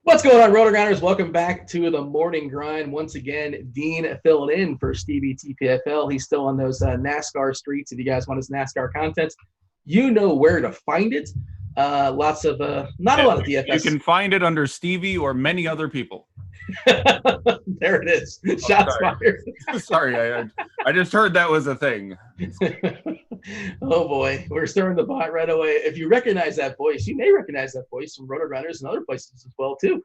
What's going on, RotoGrinders? Welcome back to the morning grind. Once again, Dean filling in for Stevie TPFL. He's still on those NASCAR streets. If you guys want his NASCAR content, you know where to find it. Lots of, not a lot of DFS. You can find it under Stevie or many other people. There it is. Shots fired. Sorry, I just heard that was a thing. Oh boy, we're stirring the pot right away. If you recognize that voice, you may recognize that voice from RotoGrinders and other places as well too.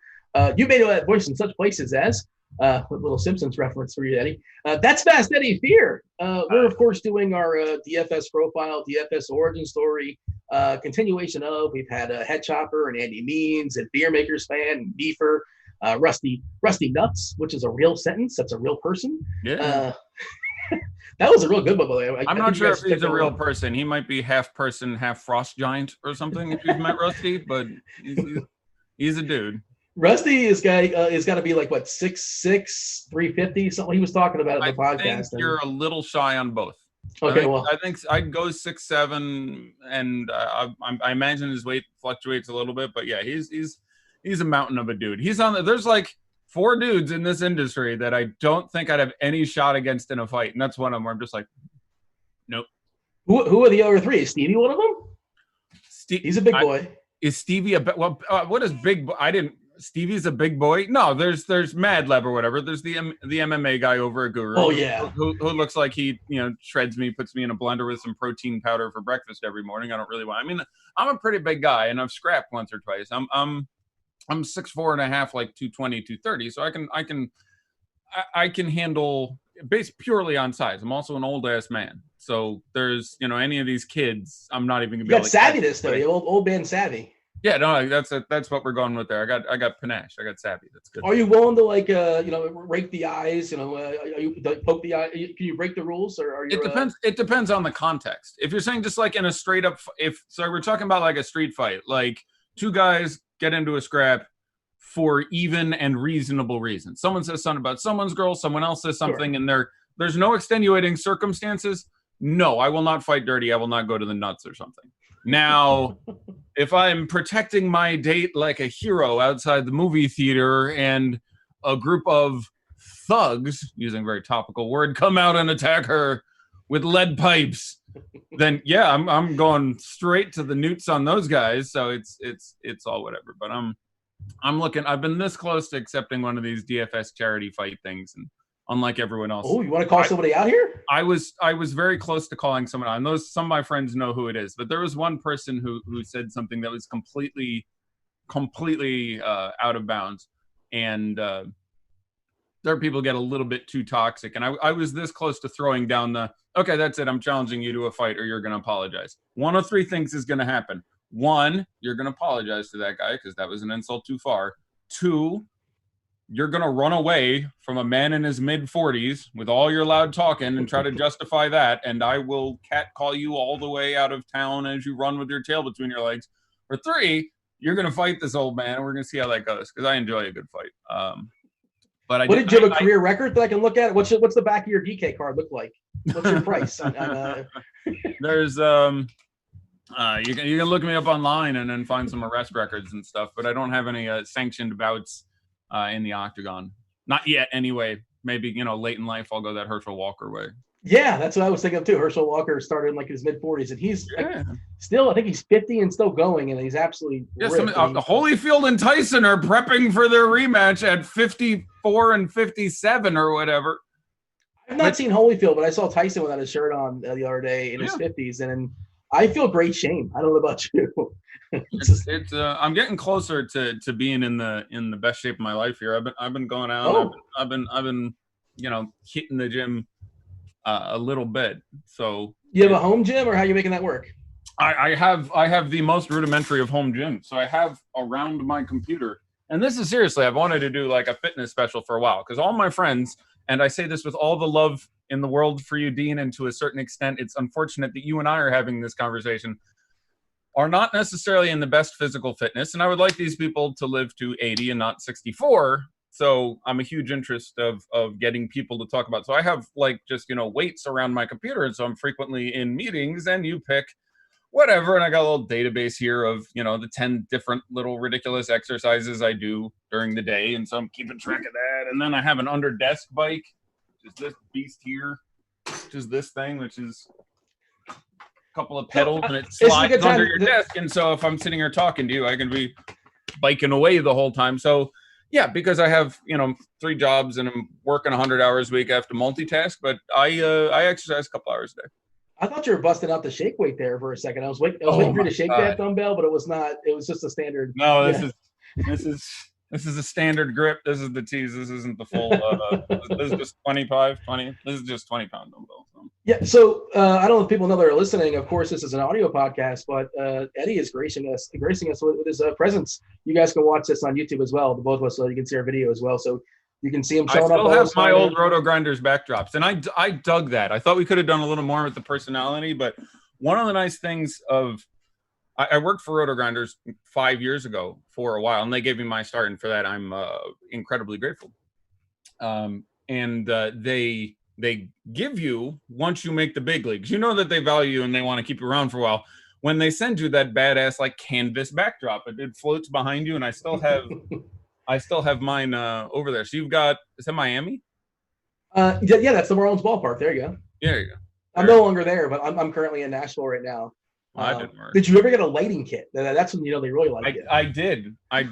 You may know that voice in such places as with little Simpsons reference for you, Eddie. That's FastEddieFear. We're of course doing our DFS profile, DFS origin story, continuation of. We've had Head Chopper and Andy Means and Beer Makers fan and Beefer. Rusty Nuts, which is a real sentence. That's a real person. Yeah. That was a real good one, by the way. I'm not sure if he's a real person. He might be half person, half frost giant or something if you've met Rusty, but he's a dude. Rusty is got to be like, what, 6'6", 350, something he was talking about at the podcast. I think you're a little shy on both. Okay, I think I'd go 6'7", and I imagine his weight fluctuates a little bit, but yeah, he's a mountain of a dude. There's like 4 dudes in this industry that I don't think I'd have any shot against in a fight, and that's one of them where I'm just like, nope. Who are the other 3? Is Stevie one of them? He's a big boy. Is Stevie what is big? Stevie's a big boy. No, there's Mad Lab or whatever. There's the MMA guy over at Guru. Oh yeah, who looks like he shreds me, puts me in a blender with some protein powder for breakfast every morning. I don't really want. I mean, I'm a pretty big guy, and I've scrapped once or twice. I'm 6'4" and a half, like 220, 230. So I can handle based purely on size. I'm also an old ass man. So there's any of these kids, I'm not even gonna be able to. You got savviness though, you old man savvy. Yeah, no, that's what we're going with there. I got panache. I got savvy. That's good. Are you willing to rake the eyes? Are you poke the eye? Can you break the rules, or are you? It depends. It depends on the context. If you're saying just like in a straight up, we're talking about like a street fight, like 2 guys get into a scrap for even and reasonable reasons. Someone says something about someone's girl, someone else says something, and there's no extenuating circumstances. No, I will not fight dirty. I will not go to the nuts or something. Now, if I'm protecting my date like a hero outside the movie theater and a group of thugs, using a very topical word, come out and attack her with lead pipes, then yeah, I'm going straight to the newts on those guys. So it's all whatever. But I'm looking. I've been this close to accepting one of these DFS charity fight things, and unlike everyone else. Oh, you want to call somebody out here? I was very close to calling someone out. And some of my friends know who it is, but there was one person who said something that was completely out of bounds, and there are people get a little bit too toxic. And I was this close to throwing down okay, that's it. I'm challenging you to a fight, or you're going to apologize. One of 3 things is going to happen. 1, you're going to apologize to that guy because that was an insult too far. 2, you're going to run away from a man in his mid-40s with all your loud talking and try to justify that, and I will catcall you all the way out of town as you run with your tail between your legs. Or 3, you're going to fight this old man, and we're going to see how that goes, because I enjoy a good fight. But did you have a career record that I can look at? What's the back of your DK card look like? What's your price? There's you can look me up online and then find some arrest records and stuff, but I don't have any sanctioned bouts in the octagon. Not yet, anyway. Maybe, late in life, I'll go that Herschel Walker way. Yeah, that's what I was thinking of too. Herschel Walker started in like his mid-40s, and he's still, I think he's 50 and still going, and he's absolutely Holyfield and Tyson are prepping for their rematch at 54 and 57 or whatever. I've not seen Holyfield, but I saw Tyson without his shirt on the other day in his 50s, and I feel great shame. I don't know about you. I'm getting closer to being in the best shape of my life here. I've been going out. Oh. I've been hitting the gym a little bit. So you have a home gym, or how are you making that work? I have the most rudimentary of home gyms. So I have around my computer, and this is seriously, I've wanted to do like a fitness special for a while, because all my friends, and I say this with all the love in the world for you, Dean, and to a certain extent, it's unfortunate that you and I are having this conversation, are not necessarily in the best physical fitness. And I would like these people to live to 80 and not 64. So I'm a huge interest of getting people to talk about. So I have like just, weights around my computer. And so I'm frequently in meetings, and you pick whatever. And I got a little database here of, the 10 different little ridiculous exercises I do during the day. And so I'm keeping track of that. And then I have an under desk bike, which is this beast here, which is this thing, which is a couple of pedals and it slides under your desk. And so if I'm sitting here talking to you, I can be biking away the whole time. So yeah, because I have, 3 jobs and I'm working 100 hours a week, I have to multitask, but I exercise a couple hours a day. I thought you were busting out the shake weight there for a second. I was waiting for you to shake that dumbbell, but it was not. It was just a standard. No, this is a standard grip. This is the tease. This isn't the full. This is just 20. This is just 20-pound dumbbell. So. Yeah. So I don't know if people know that are listening. Of course, this is an audio podcast, but Eddie is gracing us with his presence. You guys can watch this on YouTube as well, the both of us, so you can see our video as well. So you can see him showing up. I still have my old RotoGrinders backdrops, and I dug that. I thought we could have done a little more with the personality, but one of the nice things I worked for RotoGrinders 5 years ago for a while, and they gave me my start, and for that I'm incredibly grateful. And they give you, once you make the big leagues, that they value you and they want to keep you around for a while. When they send you that badass canvas backdrop, it floats behind you, and I still have mine over there. So you've got, is that Miami? Yeah, that's the Marlins ballpark. There you go. Yeah, there you go. I'm no longer there, but I'm currently in Nashville right now. Did you ever get a lighting kit? That's when they really like it. I did. I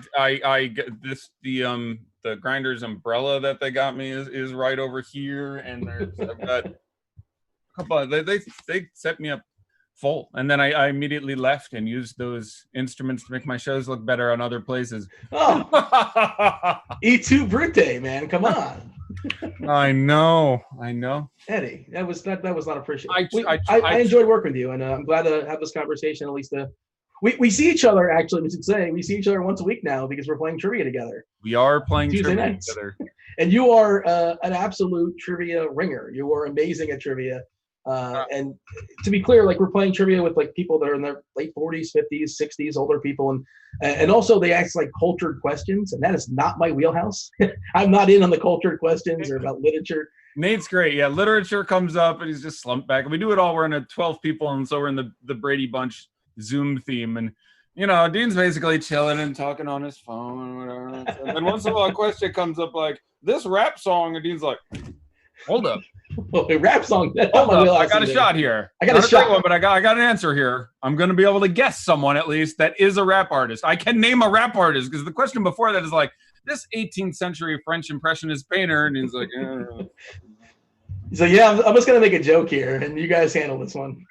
this the Grinders umbrella that they got me is right over here, and I've got a couple. They set me up full, and then I immediately left and used those instruments to make my shows look better on other places. Oh, E2 Brute, man, come on. I know, Eddie. That was not appreciated. I enjoyed working with you, and I'm glad to have this conversation. At least we see each other. Actually, we should say we see each other once a week now because we're playing trivia together. We are playing Tuesday trivia nights together, and you are an absolute trivia ringer. You are amazing at trivia. And to be clear, we're playing trivia with people that are in their late 40s, 50s, 60s, older people, and also they ask cultured questions, and that is not my wheelhouse. I'm not in on the cultured questions or about literature. Nate's great. Yeah, literature comes up, and he's just slumped back. And we do it all. We're in a 12 people, and so we're in the Brady Bunch Zoom theme, and Dean's basically chilling and talking on his phone or whatever. And then once in a while, a question comes up like this rap song, and Dean's like, "Hold up." A rap song. Hold up. I got a shot here. I got a shot, one, but I got an answer here. I'm going to be able to guess someone at least that is a rap artist. I can name a rap artist because the question before that is this 18th century French impressionist painter, and he's like, So yeah, I'm just going to make a joke here, and you guys handle this one.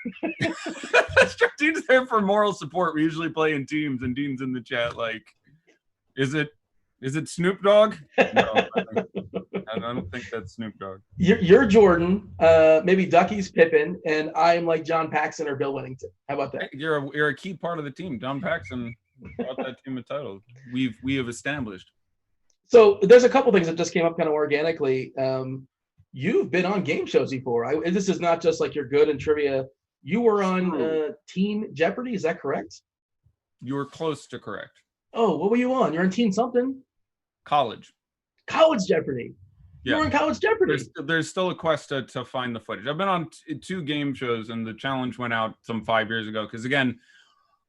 Dean's there for moral support. We usually play in teams, and Dean's in the chat is it Snoop Dogg? No, I don't think that's Snoop Dogg. You're Jordan, maybe Ducky's Pippen, and I'm John Paxson or Bill Wennington. How about that? You're a key part of the team. John Paxson brought that team a title. We have established. So there's a couple things that just came up kind of organically. You've been on game shows before. This is not just you're good in trivia. You were on Teen Jeopardy. Is that correct? You were close to correct. Oh, what were you on? You're on Teen something? College Jeopardy. Yeah. You're on College Jeopardy. There's still a quest to find the footage. I've been on 2 game shows, and the challenge went out some 5 years ago. Because again,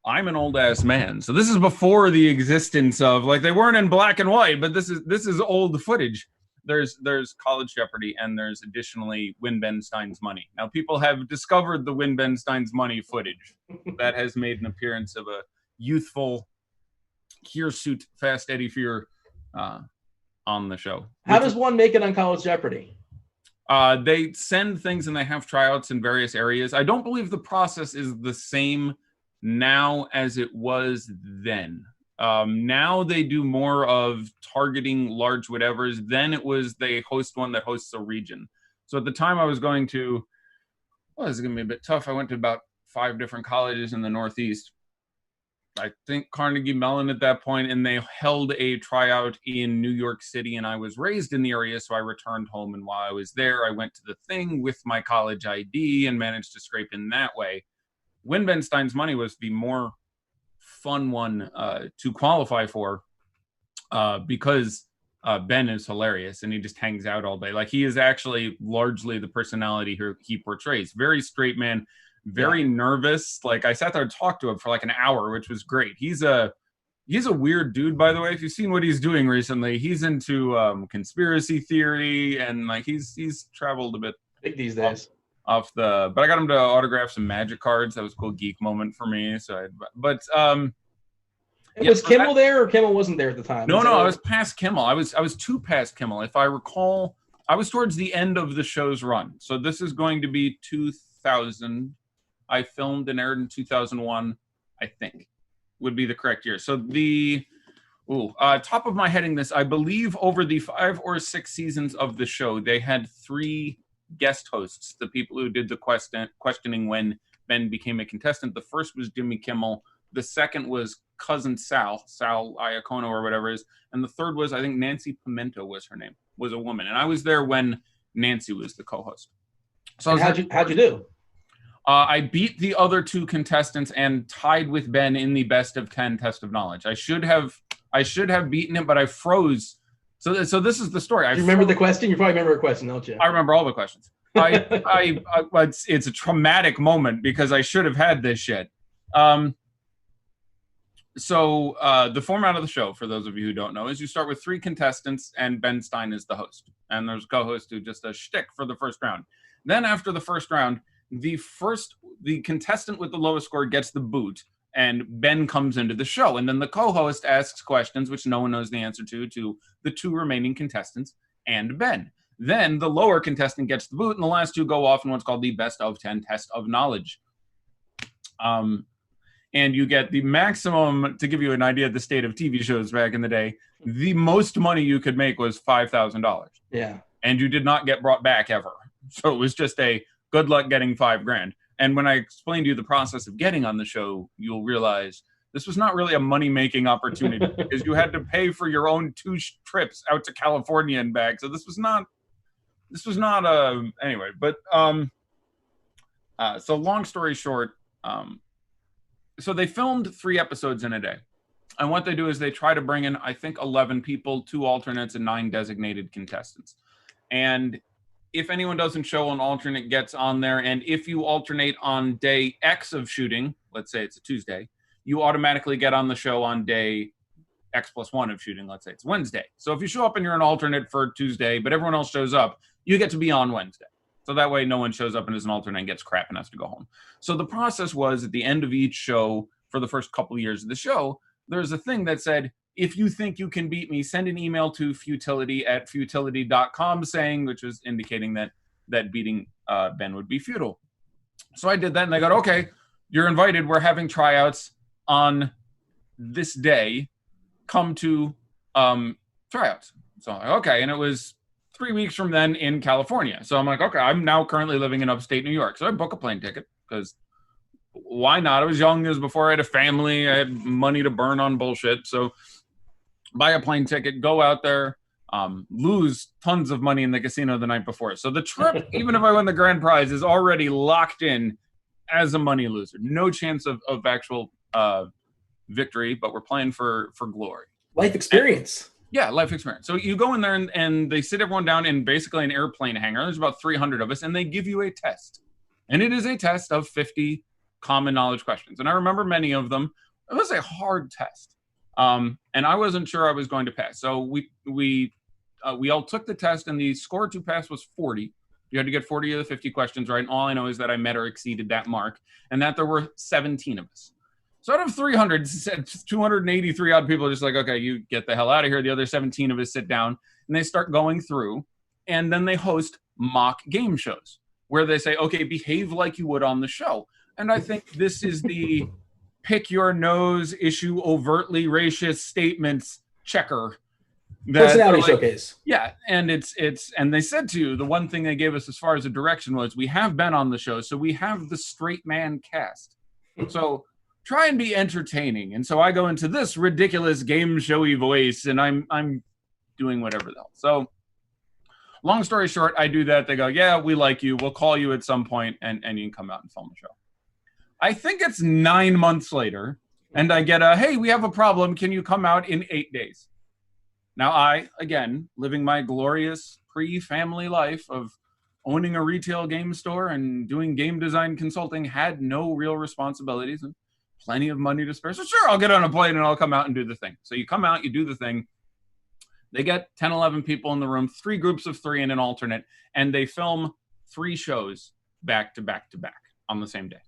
I'm an old ass man, so this is before the existence of they weren't in black and white, but this is old footage. There's College Jeopardy, and there's additionally Win Ben Stein's Money. Now people have discovered the Win Ben Stein's Money footage that has made an appearance of a youthful hirsute FastEddieFear on the show. How does one make it on College Jeopardy? They send things and they have tryouts in various areas. I don't believe the process is the same now as it was then. Now they do more of targeting large whatevers. Then it was they host one that hosts a region. So at the time I was going to, this is going to be a bit tough. I went to about 5 different colleges in the Northeast. I think Carnegie Mellon at that point, and they held a tryout in New York City, and I was raised in the area, so I returned home, and while I was there, I went to the thing with my college ID and managed to scrape in that way. Win Ben Stein's Money was the more fun one to qualify for because Ben is hilarious, and he just hangs out all day. He is actually largely the personality he portrays. Very straight man, very nervous. Like I sat there and talked to him for like an hour, which was great. He's a weird dude, by the way. If you've seen what he's doing recently, he's into conspiracy theory, and like he's traveled a bit big these days. But I got him to autograph some Magic cards. That was a cool geek moment for me. So, was Kimmel there, or Kimmel wasn't there at the time? No, I was past Kimmel. I was too past Kimmel. If I recall, I was towards the end of the show's run. So this is going to be 2000. I filmed and aired in 2001, I think, would be the correct year. So top of my heading this, I believe over the 5 or 6 seasons of the show, they had 3 guest hosts, the people who did the questioning when Ben became a contestant. The first was Jimmy Kimmel. The second was cousin Sal Iacono or whatever it is. And the third was, I think Nancy Pimento was her name, was a woman. And I was there when Nancy was the co-host. So how'd you do? I beat the other 2 contestants and tied with Ben in the best of 10 test of knowledge. I should have beaten him, but I froze. So this is the story. You remember the question? You probably remember a question, don't you? I remember all the questions. It's a traumatic moment because I should have had this shit. So the format of the show, for those of you who don't know, is you start with 3 contestants and Ben Stein is the host. And there's a co-host who just does shtick for the first round. Then after the first round, the contestant with the lowest score gets the boot, and Ben comes into the show. And then the co-host asks questions, which no one knows the answer to the 2 remaining contestants and Ben. Then the lower contestant gets the boot, and the last 2 go off in what's called the best of 10 test of knowledge. And you get the maximum, to give you an idea of the state of TV shows back in the day, the most money you could make was $5,000. Yeah. And you did not get brought back ever. So it was just a good luck getting $5,000. And when I explained to you the process of getting on the show, you'll realize this was not really a money-making opportunity because you had to pay for your own 2 trips out to California and back. So this was not anyway, but so long story short, so they filmed 3 episodes in a day. And what they do is they try to bring in, I think, 11 people, 2 alternates, and 9 designated contestants. And if anyone doesn't show, an alternate gets on there. And if you alternate on day X of shooting, let's say it's a Tuesday, you automatically get on the show on day X+1 of shooting, let's say it's Wednesday. So if you show up and you're an alternate for Tuesday, but everyone else shows up, you get to be on Wednesday. So that way no one shows up and is an alternate and gets crap and has to go home. So the process was at the end of each show, for the first couple of years of the show, there's a thing that said, if you think you can beat me, send an email to futility@futility.com saying, which was indicating that beating Ben would be futile. So I did that and they got, okay, you're invited. We're having tryouts on this day. Come to tryouts. So I'm like, okay. And it was 3 weeks from then in California. So I'm like, okay, I'm now currently living in upstate New York. So I book a plane ticket because why not? I was young. It was before I had a family. I had money to burn on bullshit. So buy a plane ticket, go out there, lose tons of money in the casino the night before. So the trip, even if I win the grand prize, is already locked in as a money loser. No chance of actual victory, but we're playing for glory. Life experience. Yeah, life experience. So you go in there and they sit everyone down in basically an airplane hangar. There's about 300 of us, and they give you a test. And it is a test of 50 common knowledge questions. And I remember many of them. It was a hard test. And I wasn't sure I was going to pass. So we all took the test, and the score to pass was 40. You had to get 40 of the 50 questions right. And all I know is that I met or exceeded that mark, and that there were 17 of us. So out of 300, 283 odd people are just like, okay, you get the hell out of here. The other 17 of us sit down, and they start going through, and then they host mock game shows where they say, okay, behave like you would on the show. And I think this is the pick your nose, issue overtly racist statements checker. Personality showcase. Yeah, and and they said to you, the one thing they gave us as far as a direction was, we have Ben on the show, so we have the straight man cast. So try and be entertaining. And so I go into this ridiculous game showy voice, and I'm doing whatever the hell. So long story short, I do that. They go, yeah, we like you. We'll call you at some point, and you can come out and film the show. I think it's 9 months later, and I get a, hey, we have a problem. Can you come out in 8 days? Now I, again, living my glorious pre-family life of owning a retail game store and doing game design consulting, had no real responsibilities and plenty of money to spare. So sure, I'll get on a plane and I'll come out and do the thing. So you come out, you do the thing. They get 10, 11 people in the room, 3 groups of 3 and an alternate, and they film 3 shows back to back to back on the same day.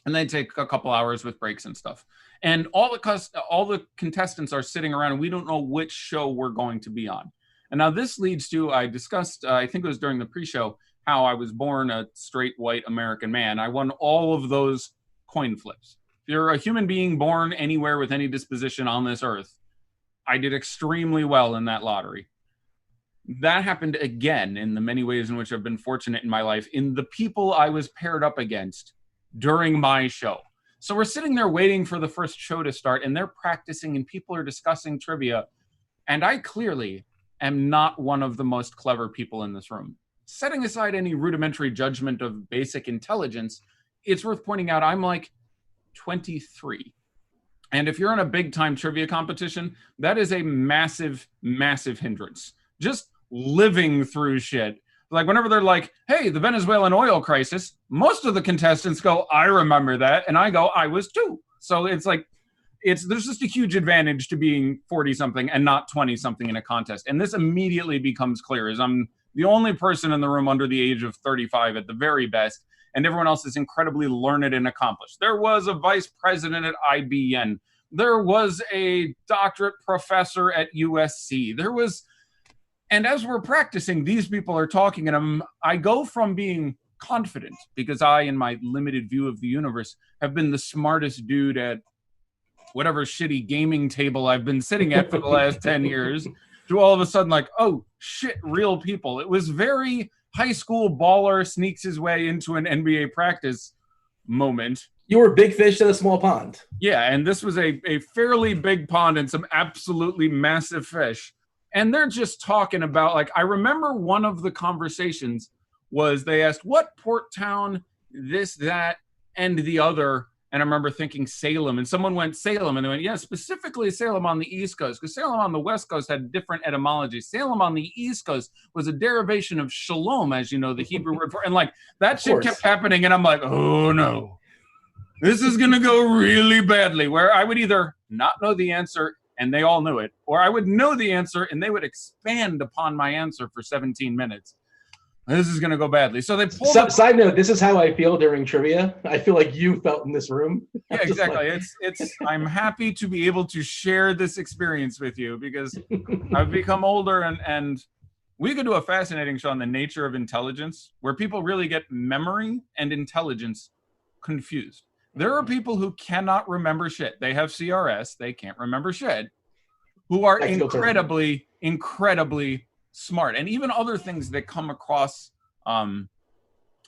And they take a couple hours with breaks and stuff. And all the contestants are sitting around, and we don't know which show we're going to be on. And now this leads to, I discussed, I think it was during the pre-show, how I was born a straight white American man. I won all of those coin flips. If you're a human being born anywhere with any disposition on this earth, I did extremely well in that lottery. That happened again in the many ways in which I've been fortunate in my life, in the people I was paired up against during my show. So we're sitting there waiting for the first show to start, and they're practicing and people are discussing trivia. And I clearly am not one of the most clever people in this room. Setting aside any rudimentary judgment of basic intelligence, it's worth pointing out I'm like 23. And if you're in a big time trivia competition, that is a massive, massive hindrance. Just living through shit. Like whenever they're like, hey, the Venezuelan oil crisis, most of the contestants go, I remember that. And I go, I was too. So it's like, there's just a huge advantage to being 40 something and not 20 something in a contest. And this immediately becomes clear as I'm the only person in the room under the age of 35 at the very best. And everyone else is incredibly learned and accomplished. There was a vice president at IBM. There was a doctorate professor at USC. And as we're practicing, these people are talking, and I go from being confident, because I, in my limited view of the universe, have been the smartest dude at whatever shitty gaming table I've been sitting at for the last 10 years, to all of a sudden like, oh, shit, real people. It was very high school baller sneaks his way into an NBA practice moment. You were a big fish in a small pond. Yeah, and this was a fairly big pond and some absolutely massive fish. And they're just talking about, like, I remember one of the conversations was they asked, what port town, this, that, and the other? And I remember thinking Salem, and someone went Salem, and they went, yeah, specifically Salem on the East Coast, because Salem on the West Coast had different etymology. Salem on the East Coast was a derivation of shalom, as you know, the Hebrew word for, and like that shit kept happening, and I'm like, oh no, this is gonna go really badly, where I would either not know the answer and they all knew it, or I would know the answer and they would expand upon my answer for 17 minutes. This is going to go badly. So they pulled Side note, this is how I feel during trivia. I feel like you felt in this room. Yeah, exactly. Like... I'm happy to be able to share this experience with you, because I've become older, and we could do a fascinating show on the nature of intelligence, where people really get memory and intelligence confused. There are people who cannot remember shit. They have CRS. They can't remember shit. Who are incredibly, incredibly smart. And even other things that come across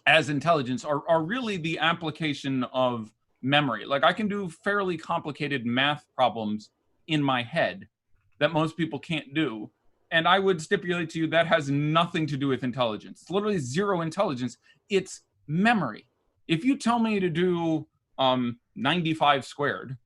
as intelligence are really the application of memory. Like I can do fairly complicated math problems in my head that most people can't do. And I would stipulate to you that has nothing to do with intelligence. It's literally zero intelligence. It's memory. If you tell me to do 95 squared,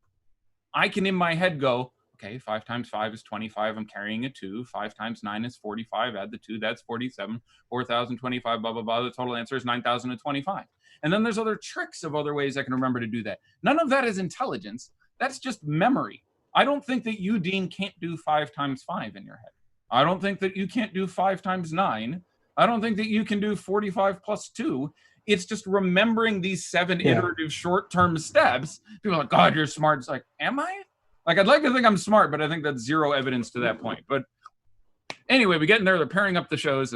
I can in my head go, okay, 5 times 5 is 25. I'm carrying a 2. 5 times 9 is 45. Add the 2, that's 47. 4,025, blah, blah, blah. The total answer is 9,025. And then there's other tricks of other ways I can remember to do that. None of that is intelligence. That's just memory. I don't think that you, Dean, can't do 5 times 5 in your head. I don't think that you can't do 5 times 9. I don't think that you can do 45 plus 2. It's just remembering these 7 iterative short-term steps. People are like, God, you're smart. It's like, am I? Like, I'd like to think I'm smart, but I think that's zero evidence to that point. But anyway, we get in there. They're pairing up the shows.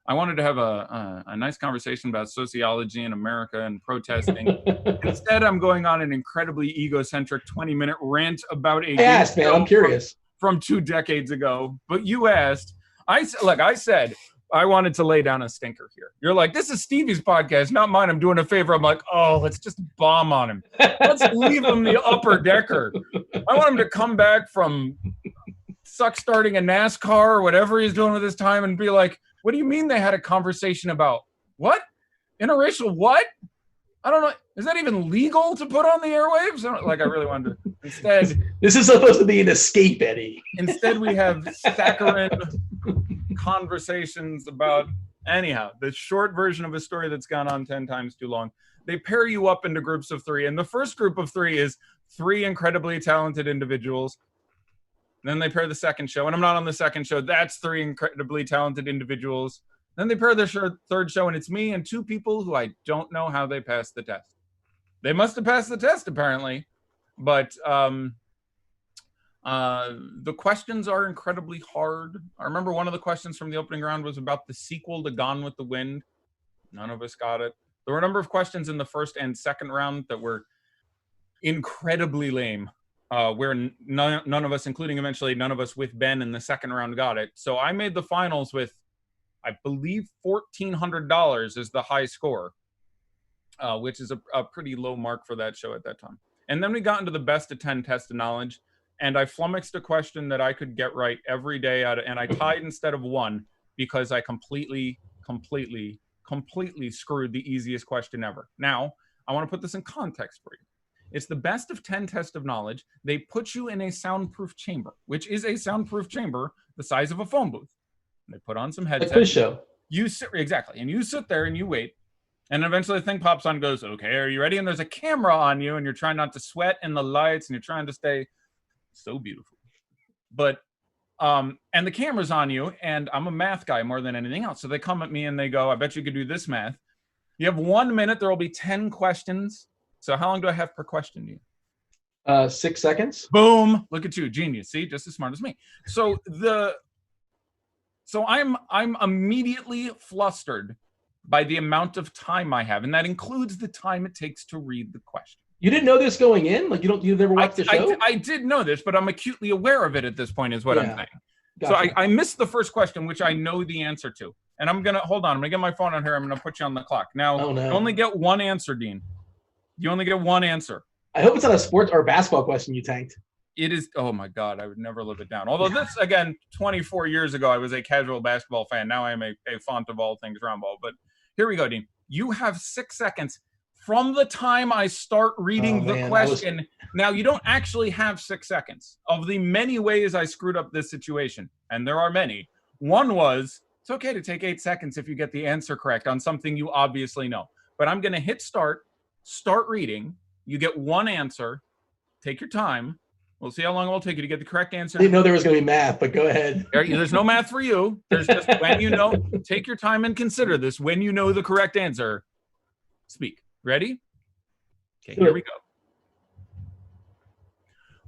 I wanted to have a nice conversation about sociology in America and protesting. Instead, I'm going on an incredibly egocentric 20-minute rant about a asked, man. I'm curious. From 2 decades ago. But you asked. I said, I wanted to lay down a stinker here. You're like, this is Stevie's podcast, not mine. I'm doing a favor. I'm like, oh, let's just bomb on him. Let's leave him the upper decker. I want him to come back from starting a NASCAR or whatever he's doing with his time and be like, what do you mean they had a conversation about what? Interracial what? I don't know. Is that even legal to put on the airwaves? I really wanted to. Instead, this is supposed to be an escape, Eddie. Instead, we have saccharine conversations about Anyhow, the short version of a story that's gone on 10 times too long. They pair you up into groups of 3, and the first group of 3 is 3 incredibly talented individuals. Then they pair the second show, and I'm not on the second show. That's 3 incredibly talented individuals. Then they pair the third show, and it's me and 2 people who I don't know how they passed the test. They must have passed the test, apparently. But the questions are incredibly hard. I remember one of the questions from the opening round was about the sequel to Gone with the Wind. None of us got it. There were a number of questions in the first and second round that were incredibly lame, where none of us, including eventually none of us with Ben in the second round, got it. So I made the finals with, I believe, $1,400 is the high score, which is a pretty low mark for that show at that time. And then we got into the best of 10 test of knowledge, and I flummoxed a question that I could get right every day and I tied instead of 1 because I completely screwed the easiest question ever. Now, I want to put this in context for you. It's the best of 10 test of knowledge. They put you in a soundproof chamber, which is a soundproof chamber the size of a phone booth. They put on some headsets. Like quiz show. You sit, exactly, and you sit there and you wait. And eventually the thing pops on and goes, okay, are you ready? And there's a camera on you, and you're trying not to sweat in the lights, and you're trying to stay so beautiful. But, and the camera's on you, and I'm a math guy more than anything else. So they come at me and they go, I bet you could do this math. You have 1 minute. There will be 10 questions. So how long do I have per question to you? 6 seconds. Boom. Look at you. Genius. See, just as smart as me. So I'm immediately flustered by the amount of time I have, and that includes the time it takes to read the question. You didn't know this going in? Like you've never watched the show? I did know this, but I'm acutely aware of it at this point is what I'm saying. Gotcha. So I missed the first question, which I know the answer to. And I'm going to get my phone on here. I'm going to put you on the clock. Now, You only get 1 answer, Dean. You only get 1 answer. I hope it's not a sports or basketball question you tanked. It is. Oh my God, I would never live it down. Although this, again, 24 years ago, I was a casual basketball fan. Now I am a font of all things round ball. But here we go, Dean. You have 6 seconds from the time I start reading the question. Now, you don't actually have 6 seconds. Of the many ways I screwed up this situation, and there are many, one was, it's okay to take 8 seconds if you get the answer correct on something you obviously know. But I'm going to hit start reading. You get 1 answer. Take your time. We'll see how long it will take you to get the correct answer. I didn't know there was going to be math, but go ahead. There's no math for you. There's just when you know. Take your time and consider this. When you know the correct answer, speak. Ready? Okay, here we go.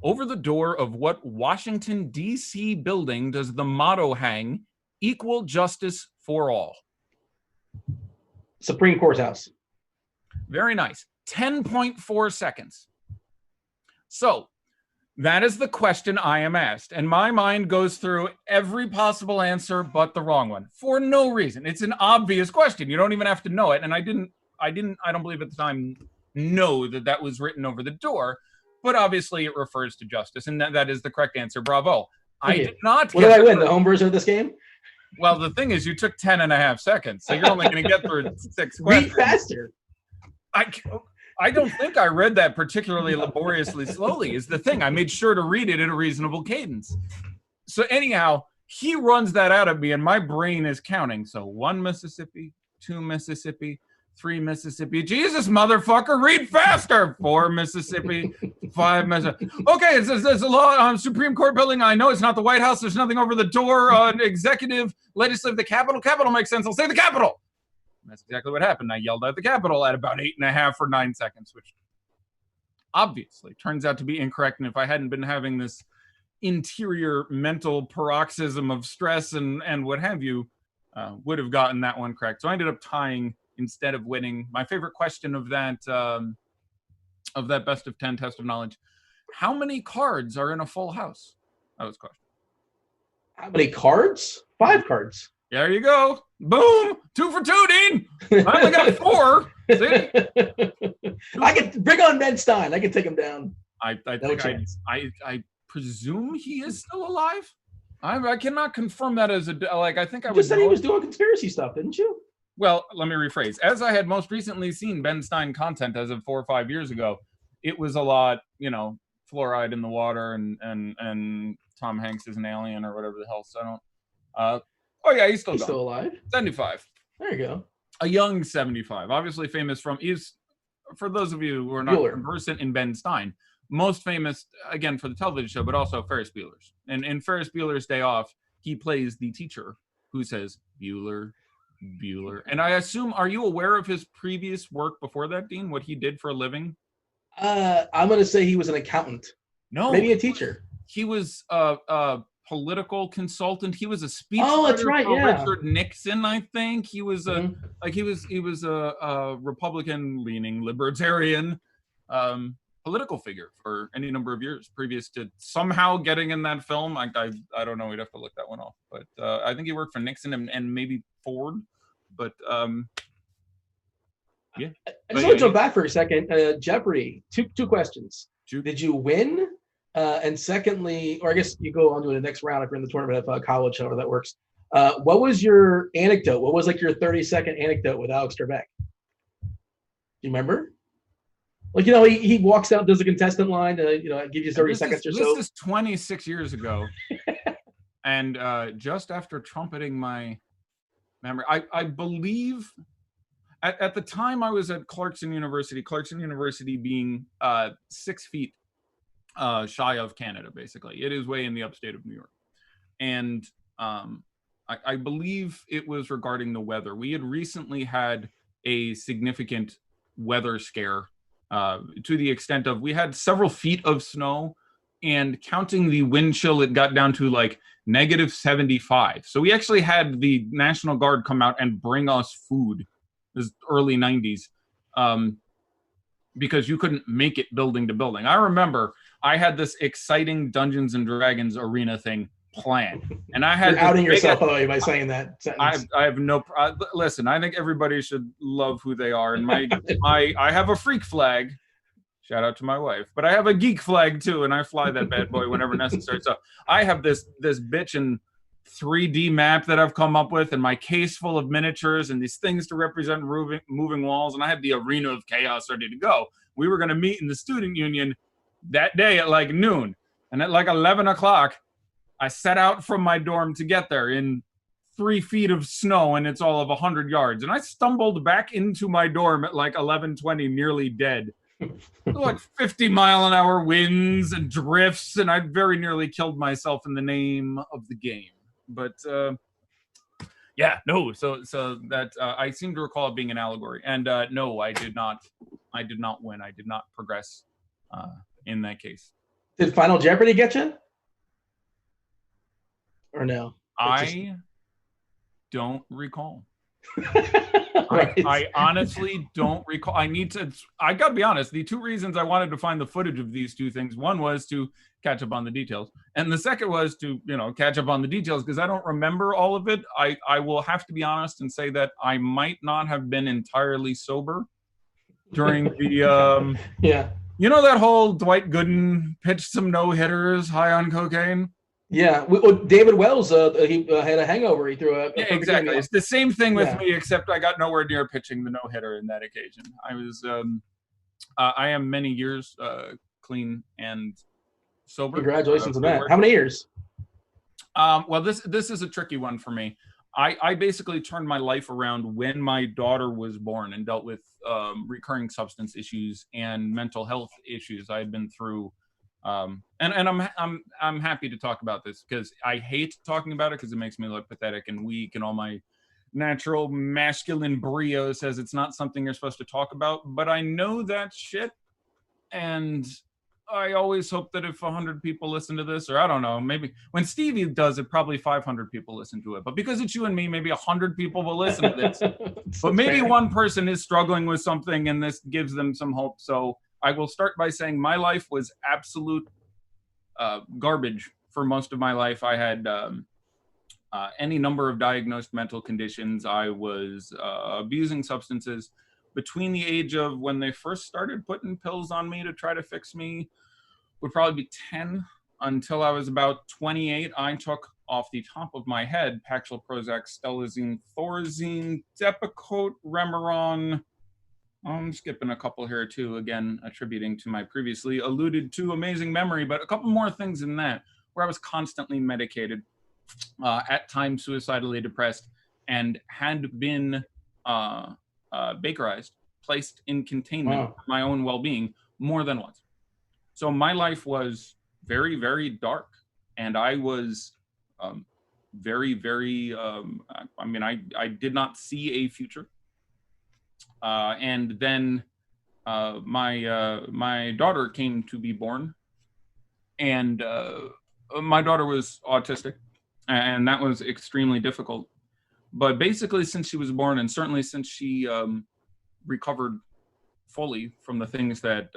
Over the door of what Washington, D.C. building does the motto hang, equal justice for all? Supreme Courthouse. Very nice. 10.4 seconds. So, that is the question I am asked. And my mind goes through every possible answer but the wrong one for no reason. It's an obvious question. You don't even have to know it. And I don't believe at the time, know that was written over the door. But obviously it refers to justice. And that is the correct answer. Bravo. I did not. What did I win? The home version of this game? Well, the thing is, you took 10.5 seconds. So you're only going to get through 6 questions. Read faster. I don't think I read that particularly laboriously slowly is the thing. I made sure to read it at a reasonable cadence. So anyhow, he runs that out of me and my brain is counting. So 1 Mississippi, 2 Mississippi, 3 Mississippi. Jesus, motherfucker, read faster. 4 Mississippi, 5 Mississippi. Okay, there's a law on Supreme Court building. I know it's not the White House. There's nothing over the door. Executive, legislative, the Capitol. Capitol makes sense. I'll say the Capitol. That's exactly what happened. I yelled at the Capitol at about 8.5 or 9 seconds, which obviously turns out to be incorrect. And if I hadn't been having this interior mental paroxysm of stress and what have you, would have gotten that one correct. So I ended up tying instead of winning. My favorite question of that best of 10 test of knowledge: how many cards are in a full house? That was the question. How many cards? 5 cards. There you go. Boom. 2 for 2, Dean. I only got 4. See? I can bring on Ben Stein. I can take him down. I presume he is still alive. I cannot confirm that as I think I just said he was doing conspiracy stuff, didn't you? Well, let me rephrase. As I had most recently seen Ben Stein content as of 4 or 5 years ago, it was a lot, fluoride in the water and Tom Hanks is an alien or whatever the hell. So I don't. Oh yeah, he's still alive. 75. There you go. A young 75, obviously famous from, for those of you who are not conversant in Ben Stein, most famous, again, for the television show, but also Ferris Bueller's. And in Ferris Bueller's Day Off, he plays the teacher who says, Bueller, Bueller. And I assume, are you aware of his previous work before that, Dean? What he did for a living? I'm going to say he was an accountant. No. Maybe a teacher. He was a political consultant. He was a speechwriter for Richard Nixon, I think. He was a Republican-leaning libertarian political figure for any number of years previous to somehow getting in that film. I don't know. We'd have to look that one off. But I think he worked for Nixon and maybe Ford. But yeah. I just want to jump back for a second. Jeopardy. Two questions. Did you win? And secondly, or I guess you go on to the next round if you're in the tournament of college, however that works. What was your anecdote? What was like your 30-second anecdote with Alex Trebek? Do you remember? Like, he walks out, does a contestant line to, give you 30 seconds or so. This is 26 years ago. And just after trumpeting my memory, I believe at the time I was at Clarkson University being 6 feet shy of Canada, basically. It is way in the upstate of New York. And I believe it was regarding the weather. We had recently had a significant weather scare to the extent of we had several feet of snow, and counting the wind chill, it got down to like -75. So we actually had the National Guard come out and bring us food. This early 90s. Because you couldn't make it building to building. I remember I had this exciting Dungeons and Dragons arena thing planned, and I had You're outing yourself by saying that sentence. I have no listen. I think everybody should love who they are, and I have a freak flag. Shout out to my wife, but I have a geek flag too, and I fly that bad boy whenever necessary. So I have this bitchin' 3D map that I've come up with, and my case full of miniatures and these things to represent moving walls, and I had the arena of chaos ready to go. We were going to meet in the student union that day at like noon, and at like 11 o'clock I set out from my dorm to get there in 3 feet of snow, and it's all of 100 yards, and I stumbled back into my dorm at like 11:20, nearly dead. Like 50-mile-an-hour winds and drifts, and I very nearly killed myself in the name of the game. But yeah, no. So that I seem to recall it being an allegory, and no, I did not win. I did not progress in that case. Did Final Jeopardy get you, or no? I don't recall. I honestly don't recall. I gotta be honest, the two reasons I wanted to find the footage of these two things, one was to catch up on the details, and the second was to catch up on the details because I don't remember all of it. I will have to be honest and say that I might not have been entirely sober during the yeah, that whole Dwight Gooden pitched some no-hitters high on cocaine. Yeah, David Wells, he had a hangover. He threw a yeah, exactly. It's the same thing with me, except I got nowhere near pitching the no-hitter in that occasion. I was, I am many years clean and sober. Congratulations on that. How many years? Well, this is a tricky one for me. I basically turned my life around when my daughter was born and dealt with recurring substance issues and mental health issues I had been through. And I'm happy to talk about this because I hate talking about it because it makes me look pathetic and weak, and all my natural masculine brio says it's not something you're supposed to talk about. But I know that shit, and I always hope that if 100 people listen to this, or I don't know, maybe when Stevie does it, probably 500 people listen to it. But because it's you and me, maybe 100 people will listen to this. But maybe one person is struggling with something, and this gives them some hope. So I will start by saying my life was absolute garbage for most of my life. I had any number of diagnosed mental conditions. I was abusing substances between the age of when they first started putting pills on me to try to fix me would probably be 10 until I was about 28. I took off the top of my head Paxil, Prozac, Stelazine, Thorazine, Depakote, Remeron. I'm skipping a couple here too, again, attributing to my previously alluded to amazing memory, but a couple more things than that, where I was constantly medicated, at times suicidally depressed, and had been bakerized, placed in containment for my own well-being more than once. So my life was very, very dark, and I was very, very. I mean, I did not see a future. And then my daughter came to be born, and my daughter was autistic, and that was extremely difficult. But basically, since she was born, and certainly since she recovered fully from the things that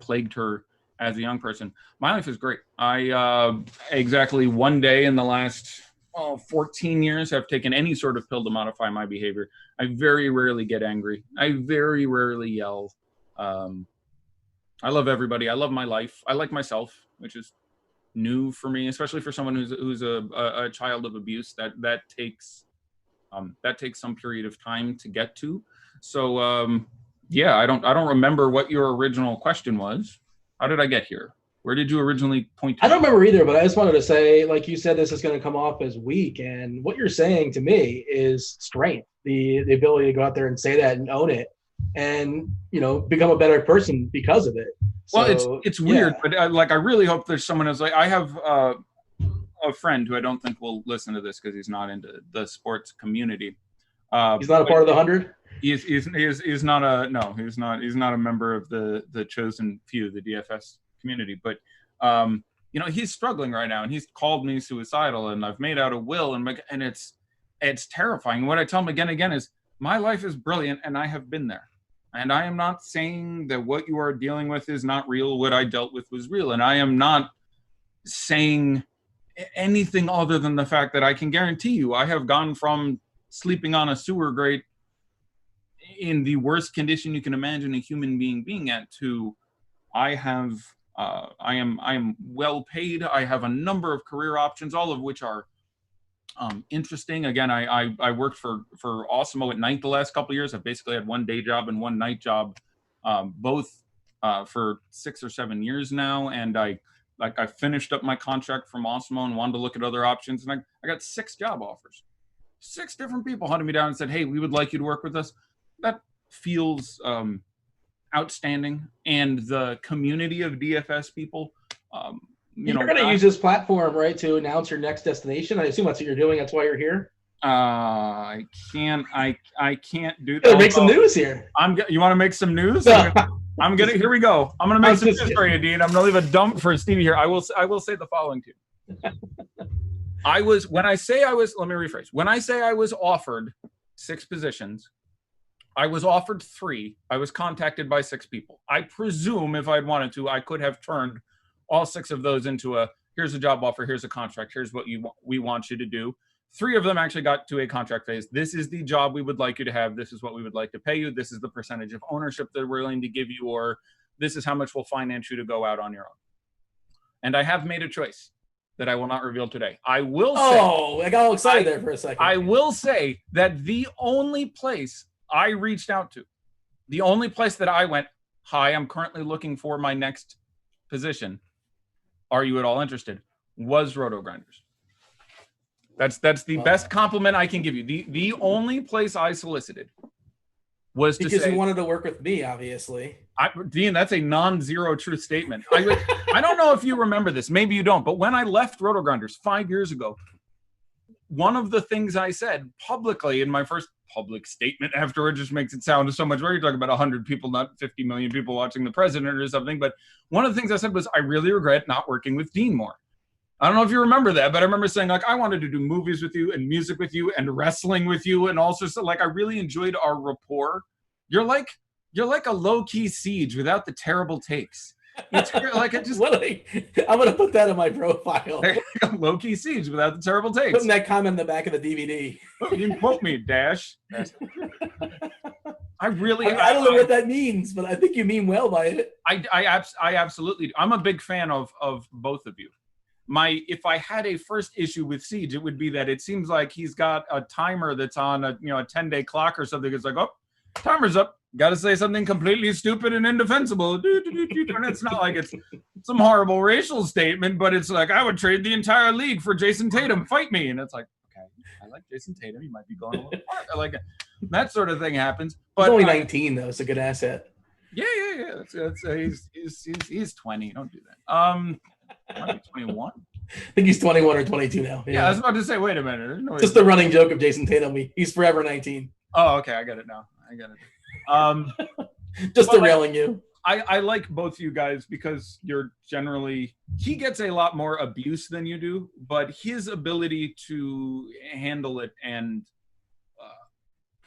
plagued her as a young person, my life is great. I exactly one day in the last 14 years have taken any sort of pill to modify my behavior. I very rarely get angry. I very rarely yell. I love everybody. I love my life. I like myself, which is new for me, especially for someone who's a child of abuse. That takes some period of time to get to. So yeah, I don't remember what your original question was. How did I get here? Where did you originally point to? I don't remember either, but I just wanted to say, like you said, this is going to come off as weak, and what you're saying to me is strength, the ability to go out there and say that and own it, and become a better person because of it. Well, it's weird, but I really hope there's someone who's like, I have a friend who I don't think will listen to this because he's not into the sports community. He's not a part of the 100. He's not a member of the chosen few, the DFS community. But he's struggling right now, and he's called me suicidal, and I've made out a will, and it's terrifying. What I tell him again and again is, my life is brilliant, and I have been there. And I am not saying that what you are dealing with is not real. What I dealt with was real. And I am not saying anything other than the fact that I can guarantee you I have gone from sleeping on a sewer grate in the worst condition you can imagine a human being at to I am well paid. I have a number of career options, all of which are interesting. Again, I worked for Osmo at night the last couple of years. I've basically had one day job and one night job, both for 6 or 7 years now. And I finished up my contract from Osmo and wanted to look at other options. And I got 6 job offers. 6 different people hunted me down and said, "Hey, we would like you to work with us." That feels outstanding. And the community of DFS people, you're going to use this platform, right, to announce your next destination. I assume that's what you're doing. That's why you're here. I can't do that. Make some news here. You want to make some news? I'm gonna. Here we go. I'm gonna make some news for you, Dean. I'm gonna leave a dump for Stevie here. I will say the following to you. When I say I was offered 6 positions, I was offered 3. I was contacted by 6 people. I presume if I'd wanted to, I could have turned all 6 of those into here's a job offer, here's a contract, here's what we want you to do. 3 of them actually got to a contract phase. This is the job we would like you to have. This is what we would like to pay you. This is the percentage of ownership that we're willing to give you, or this is how much we'll finance you to go out on your own. And I have made a choice that I will not reveal today. I will say. Oh, I got all excited there for a second. I will say that the only place I reached out to, the only place that I went, "Hi, I'm currently looking for my next position. Are you at all interested?" was RotoGrinders. That's the best compliment I can give you. The only place I solicited was because you wanted to work with me, obviously. Dean, that's a non-zero truth statement. I don't know if you remember this. Maybe you don't. But when I left RotoGrinders 5 years ago, one of the things I said publicly in my first public statement afterwards just makes it sound so much better. You're talking about 100 people, not 50 million people watching the president or something. But one of the things I said was, I really regret not working with Dean more. I don't know if you remember that, but I remember saying, I wanted to do movies with you and music with you and wrestling with you, and also I really enjoyed our rapport. You're like a low-key Siege without the terrible takes. It's like it just. I'm gonna put that in my profile. Low-key Siege without the terrible takes. Putting that comment in the back of the DVD. You can quote me, Dash. I don't know what that means, but I think you mean well by it. I absolutely do. I'm a big fan of both of you. If I had a first issue with Siege, it would be that it seems like he's got a timer that's on a 10-day clock or something. It's like, oh, timer's up. Got to say something completely stupid and indefensible. And it's not like it's some horrible racial statement, but it's like, I would trade the entire league for Jason Tatum. Fight me. And it's like, okay, I like Jason Tatum. He might be going a little far. I like it. That sort of thing happens. But he's only 19 though. It's a good asset. Yeah. He's 20. Don't do that. Might be 21. I think he's 21 or 22 now. Yeah, I was about to say, wait a minute. No, just the running joke of Jason Tatum. He's forever 19. Oh, okay. I get it now. I get it. Just derailing you. I like both you guys because you're generally, he gets a lot more abuse than you do, but his ability to handle it and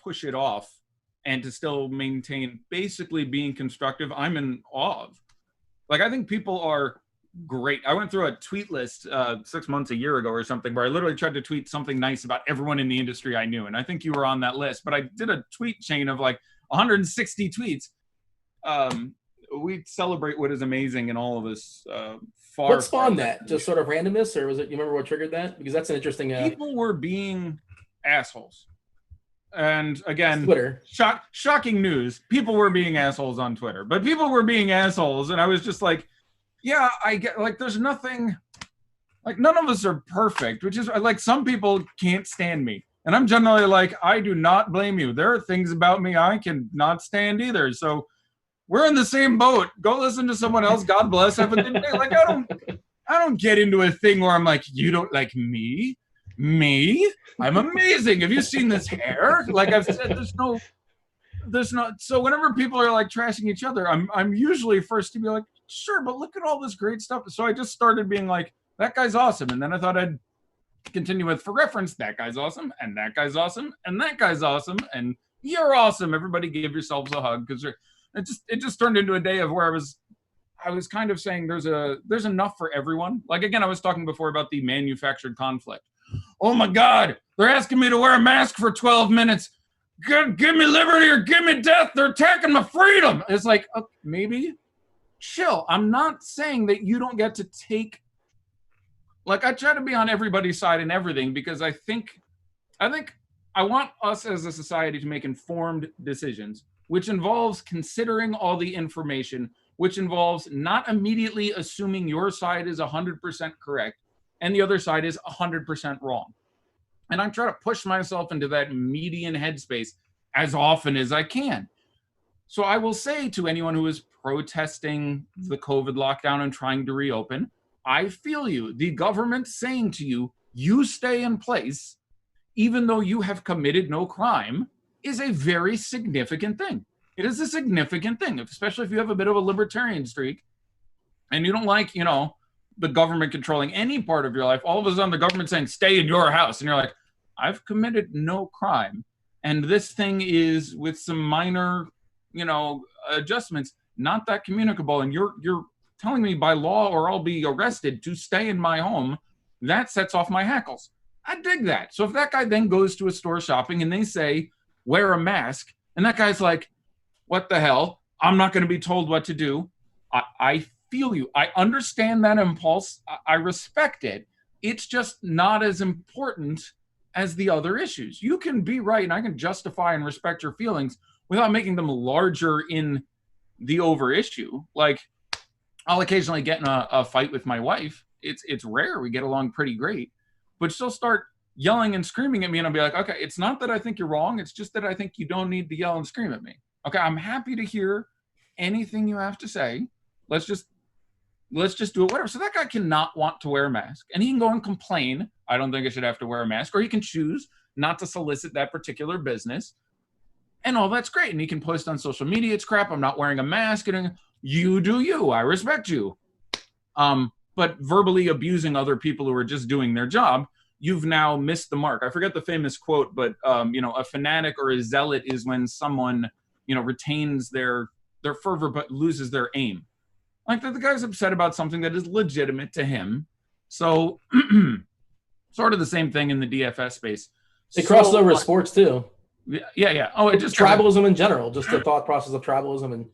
push it off and to still maintain basically being constructive, I'm in awe of. Like, I think people are great. I went through a tweet list 6 months, a year ago or something, where I literally tried to tweet something nice about everyone in the industry I knew. And I think you were on that list, but I did a tweet chain of like 160 tweets. We celebrate what is amazing in all of us. What spawned that? Just sort of randomness, or was it? You remember what triggered that? Because that's an interesting. People were being assholes, and again, Twitter. Shocking news. People were being assholes on Twitter, but people were being assholes, and I was just like, yeah, I get. Like, there's nothing. Like, none of us are perfect, which is like some people can't stand me, and I'm generally like, I do not blame you. There are things about me I can not stand either. So. We're in the same boat. Go listen to someone else. God bless. Have a good day. Like, I don't get into a thing where I'm like, you don't like me? Me? I'm amazing. Have you seen this hair? Like I've said, there's no. So whenever people are like trashing each other, I'm usually first to be like, sure, but look at all this great stuff. So I just started being like, that guy's awesome. And then I thought I'd continue with, for reference, that guy's awesome, and that guy's awesome, and that guy's awesome, and you're awesome. Everybody give yourselves a hug, because it just turned into a day of where I was kind of saying there's enough for everyone. Like, again, I was talking before about the manufactured conflict. Oh my God, they're asking me to wear a mask for 12 minutes. Give me liberty or give me death. They're attacking my freedom. It's like, okay, maybe chill. I'm not saying that you don't get to take. Like, I try to be on everybody's side and everything, because I think I want us as a society to make informed decisions, which involves considering all the information, which involves not immediately assuming your side is 100% correct and the other side is 100% wrong. And I try to push myself into that median headspace as often as I can. So I will say to anyone who is protesting the COVID lockdown and trying to reopen, I feel you. The government saying to you, you stay in place, even though you have committed no crime, is a very significant thing. It is a significant thing, especially if you have a bit of a libertarian streak and you don't like, the government controlling any part of your life. All of a sudden, the government saying, stay in your house. And you're like, I've committed no crime. And this thing is, with some minor, adjustments, not that communicable. And you're telling me by law or I'll be arrested to stay in my home. That sets off my hackles. I dig that. So if that guy then goes to a store shopping and they say, wear a mask, and that guy's like, what the hell? I'm not going to be told what to do. I feel you. I understand that impulse. I respect it. It's just not as important as the other issues. You can be right, and I can justify and respect your feelings without making them larger in the over issue. Like, I'll occasionally get in a fight with my wife. It's rare. We get along pretty great. But she'll start yelling and screaming at me, and I'll be like, okay, it's not that I think you're wrong. It's just that I think you don't need to yell and scream at me. Okay, I'm happy to hear anything you have to say. Let's just do it, whatever. So that guy cannot want to wear a mask, and he can go and complain, I don't think I should have to wear a mask, or he can choose not to solicit that particular business, and all that's great. And he can post on social media, it's crap, I'm not wearing a mask, and you do you, I respect you. But verbally abusing other people who are just doing their job, you've now missed the mark. I forget the famous quote, but a fanatic or a zealot is when someone retains their fervor but loses their aim. Like, the guy's upset about something that is legitimate to him. So sort of the same thing in the DFS space. It crossed over sports too. Yeah. Oh, it just tribalism in general, just the thought process of tribalism and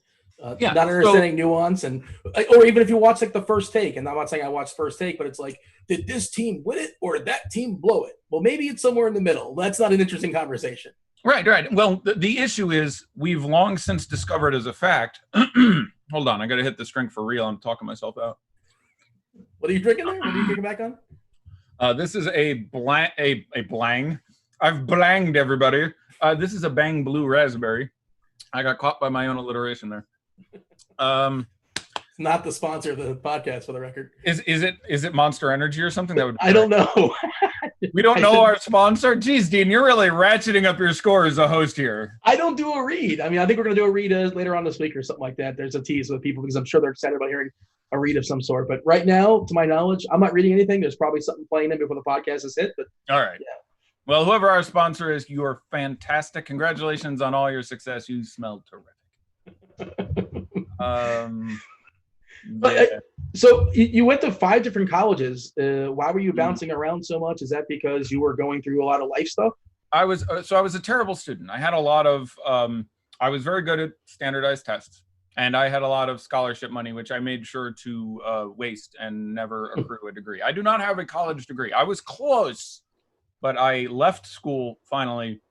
not understanding nuance, and or even if you watch like the First Take, and I'm not saying I watched First Take, but it's like, did this team win it or did that team blow it? Well, maybe it's somewhere in the middle. That's not an interesting conversation. Right. Well, the issue is we've long since discovered as a fact. Hold on, I got to hit this drink for real. I'm talking myself out. What are you drinking there? What are you drinking back on? This is a blang I've blanged everybody. This is a Bang Blue Raspberry. I got caught by my own alliteration there. It's not the sponsor of the podcast, for the record. Is it Monster Energy or something? That would. I don't know. We don't know our sponsor. Jeez, Dean, you're really ratcheting up your score as a host here. I don't do a read. I mean, I think we're going to do a read later on this week or something like that. There's a tease with people because I'm sure they're excited about hearing a read of some sort. But right now, to my knowledge, I'm not reading anything. There's probably something playing in before the podcast is hit. But all right. Yeah. Well, whoever our sponsor is, you are fantastic. Congratulations on all your success. You smell terrific. But, so you went to 5 different colleges. Why were you bouncing around so much? Is that because you were going through a lot of life stuff? I was a terrible student. I had a lot of I was very good at standardized tests, and I had a lot of scholarship money, which I made sure to waste and never accrue a degree. I do not have a college degree. I was close, but I left school finally.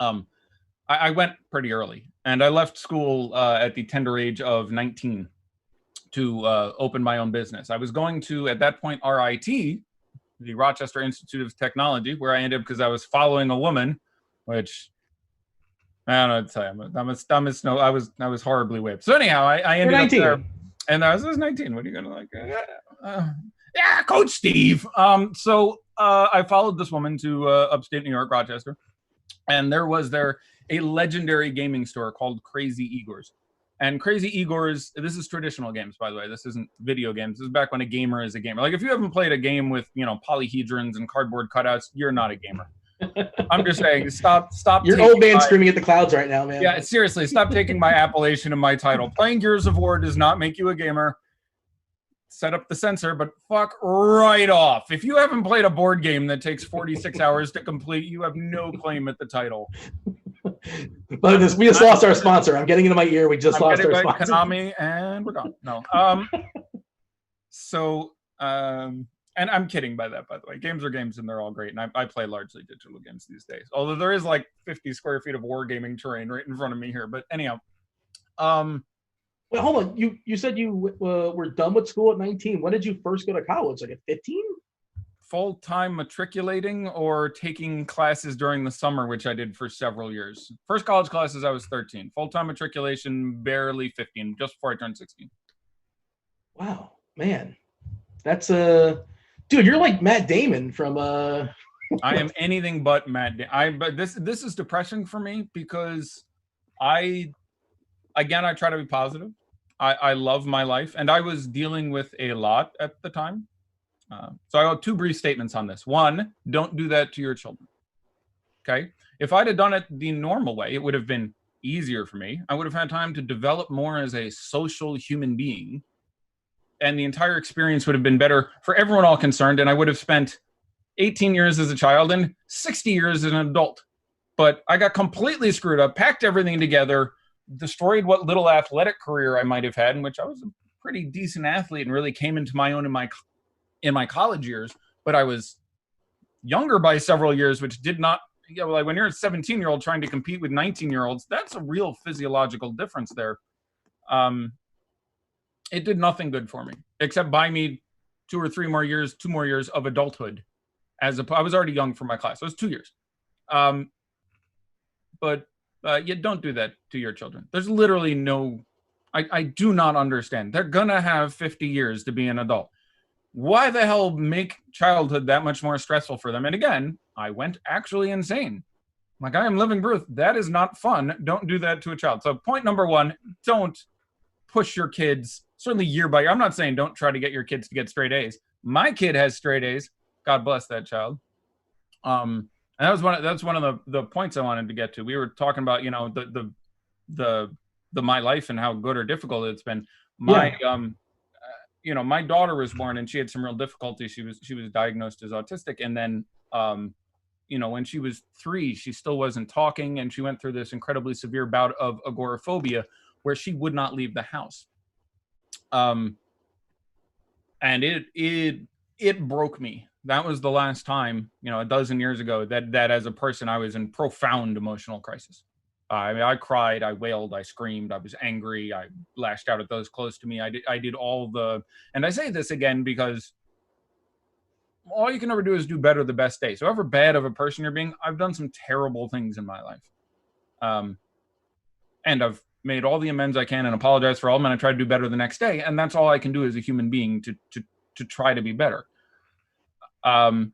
I went pretty early, and I left school at the tender age of 19 to open my own business. I was going to, at that point, RIT, the Rochester Institute of Technology, where I ended up because I was following a woman, which I don't know what to tell you. I'm a dumbest. No, I was horribly whipped. So anyhow, I ended up there, and I was 19. What are you gonna like? Yeah, Coach Steve. So I followed this woman to upstate New York, Rochester, and there was a legendary gaming store called Crazy Igor's. And Crazy Igor's, this is traditional games, by the way. This isn't video games. This is back when a gamer is a gamer. Like, if you haven't played a game with, polyhedrons and cardboard cutouts, you're not a gamer. I'm just saying, stop. You're old man screaming at the clouds right now, man. Yeah, seriously, stop taking my appellation and my title. Playing Gears of War does not make you a gamer. Set up the sensor, but fuck right off. If you haven't played a board game that takes 46 hours to complete, you have no claim at the title. But we just lost our sponsor. I'm getting into my ear. We just lost our sponsor. Konami, and we're gone. No. And I'm kidding by that, by the way. Games are games, and they're all great. And I play largely digital games these days. Although there is like 50 square feet of wargaming terrain right in front of me here. But anyhow. Wait, hold on. You said you were done with school at 19. When did you first go to college? Like at 15? Full-time matriculating or taking classes during the summer, which I did for several years. First college classes, I was 13. Full-time matriculation, barely 15, just before I turned 16. Wow, man. That's dude, you're like Matt Damon from I am anything but Matt Damon. But this is depressing for me because I try to be positive. I love my life, and I was dealing with a lot at the time. So I got 2 brief statements on this. 1, don't do that to your children. Okay? If I'd have done it the normal way, it would have been easier for me. I would have had time to develop more as a social human being, and the entire experience would have been better for everyone all concerned, and I would have spent 18 years as a child and 60 years as an adult. But I got completely screwed up, packed everything together, destroyed what little athletic career I might have had, in which I was a pretty decent athlete and really came into my own in my college years, but I was younger by several years, which did not, like when you're a 17-year-old trying to compete with 19-year-olds, that's a real physiological difference there. It did nothing good for me, except buy me 2 more years of adulthood. I was already young for my class. So it was 2 years. But you don't do that to your children. There's literally no, I do not understand. They're gonna have 50 years to be an adult. Why the hell make childhood that much more stressful for them? And again, I went actually insane. Like, I am living proof. That is not fun. Don't do that to a child. So point number 1, don't push your kids, certainly year by year. I'm not saying don't try to get your kids to get straight A's. My kid has straight A's. God bless that child. And that's one of the points I wanted to get to. We were talking about, the my life and how good or difficult it's been. My daughter was born and she had some real difficulty. She was diagnosed as autistic. And then, when she was 3, she still wasn't talking. And she went through this incredibly severe bout of agoraphobia where she would not leave the house. And it broke me. That was the last time, a dozen years ago that as a person, I was in profound emotional crisis. I cried, I wailed, I screamed, I was angry, I lashed out at those close to me. I did all and I say this again because all you can ever do is do better the best day. So however bad of a person you're being, I've done some terrible things in my life. And I've made all the amends I can and apologize for all of them, and I try to do better the next day. And that's all I can do as a human being to try to be better. But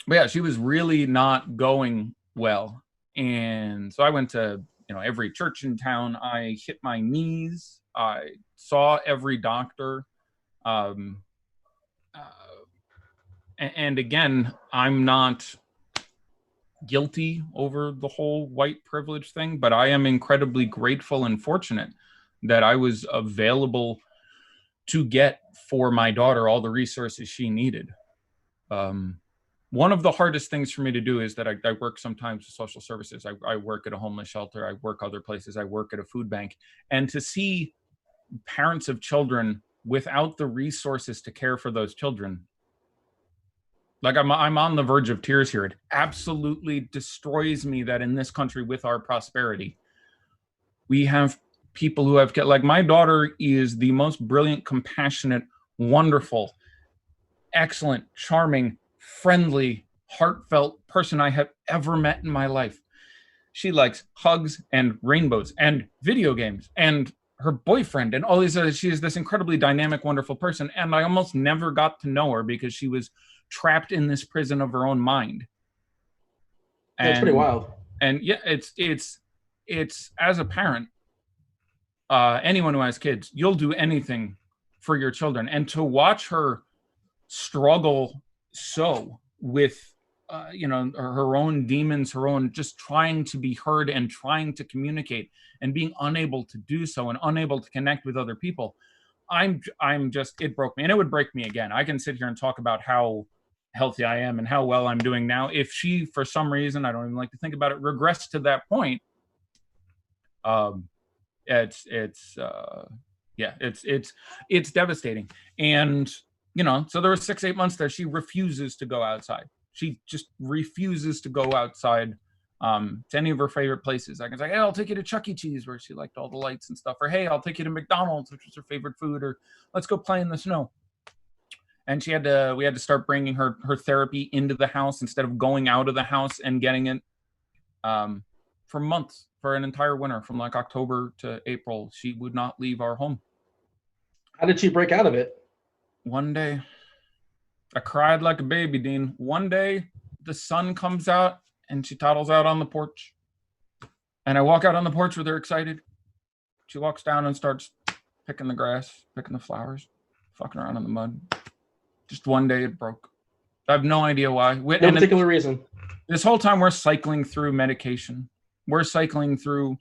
yeah, she was really not going well. And so I went to, every church in town. I hit my knees. I saw every doctor. And again, I'm not guilty over the whole white privilege thing, but I am incredibly grateful and fortunate that I was available to get for my daughter all the resources she needed. One of the hardest things for me to do is that I work sometimes with social services. I work at a homeless shelter. I work other places. I work at a food bank. And to see parents of children without the resources to care for those children, like I'm on the verge of tears here. It absolutely destroys me that in this country, with our prosperity, we have people who have, like, my daughter is the most brilliant, compassionate, wonderful, excellent, charming, friendly, heartfelt person I have ever met in my life. She likes hugs and rainbows and video games and her boyfriend and all these other. She is this incredibly dynamic, wonderful person. And I almost never got to know her because she was trapped in this prison of her own mind. And it's pretty wild. And yeah, it's as a parent, anyone who has kids, you'll do anything for your children. And to watch her struggle so with her own demons, her own just trying to be heard and trying to communicate and being unable to do so and unable to connect with other people, I'm just, it broke me, and it would break me again. I can sit here and talk about how healthy I am and how well I'm doing now. If she, for some reason, I don't even like to think about it, regressed to that point, it's devastating. And so there were 6-8 months there. She refuses to go outside. She just refuses to go outside to any of her favorite places. I can say, hey, I'll take you to Chuck E. Cheese, where she liked all the lights and stuff. Or, hey, I'll take you to McDonald's, which was her favorite food. Or let's go play in the snow. And we had to start bringing her therapy into the house instead of going out of the house and getting it for months, for an entire winter, from like October to April. She would not leave our home. How did she break out of it? One day, I cried like a baby, Dean. One day, the sun comes out and she toddles out on the porch. And I walk out on the porch with her excited. She walks down and starts picking the grass, picking the flowers, fucking around in the mud. Just one day it broke. I have no idea why. No particular reason. This whole time we're cycling through medication. We're cycling through.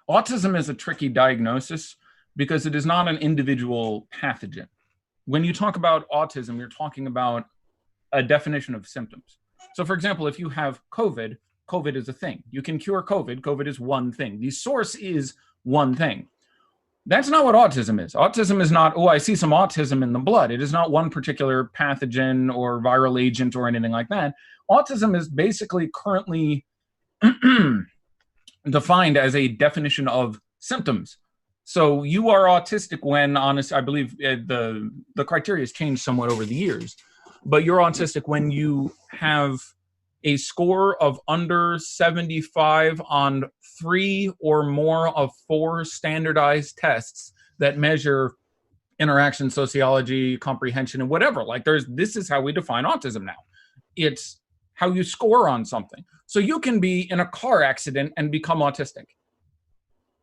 Autism is a tricky diagnosis because it is not an individual pathogen. When you talk about autism, you're talking about a definition of symptoms. So, for example, if you have COVID, COVID is a thing. You can cure COVID. COVID is one thing. The source is one thing. That's not what autism is. Autism is not, I see some autism in the blood. It is not one particular pathogen or viral agent or anything like that. Autism is basically currently defined as a definition of symptoms. So you are autistic when, I believe the criteria has changed somewhat over the years, but you're autistic when you have a score of under 75 on 3 or more of 4 standardized tests that measure interaction, sociology, comprehension, and whatever. Like this is how we define autism now. It's how you score on something. So you can be in a car accident and become autistic.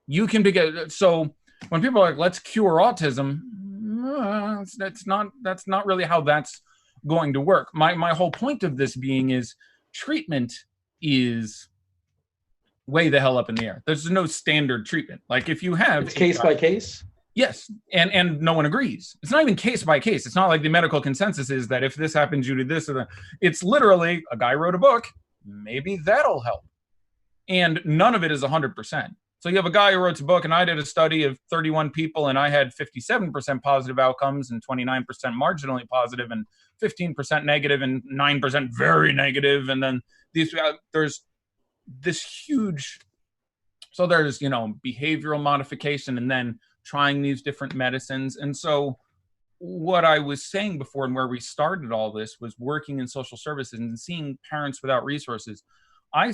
You can so when people are like, let's cure autism, that's not really how that's going to work. My whole point of this being is treatment is way the hell up in the air. There's no standard treatment. Like if you have it's case by case. Yes, and no one agrees. It's not even case by case. It's not like the medical consensus is that if this happens, you do this or that. It's literally a guy wrote a book. Maybe that'll help. And none of it is 100%. So you have a guy who wrote a book, and I did a study of 31 people, and I had 57% positive outcomes and 29% marginally positive and 15% negative and 9% very negative. And then there's this huge, so there's, behavioral modification and then trying these different medicines. And so what I was saying before and where we started all this was working in social services and seeing parents without resources. I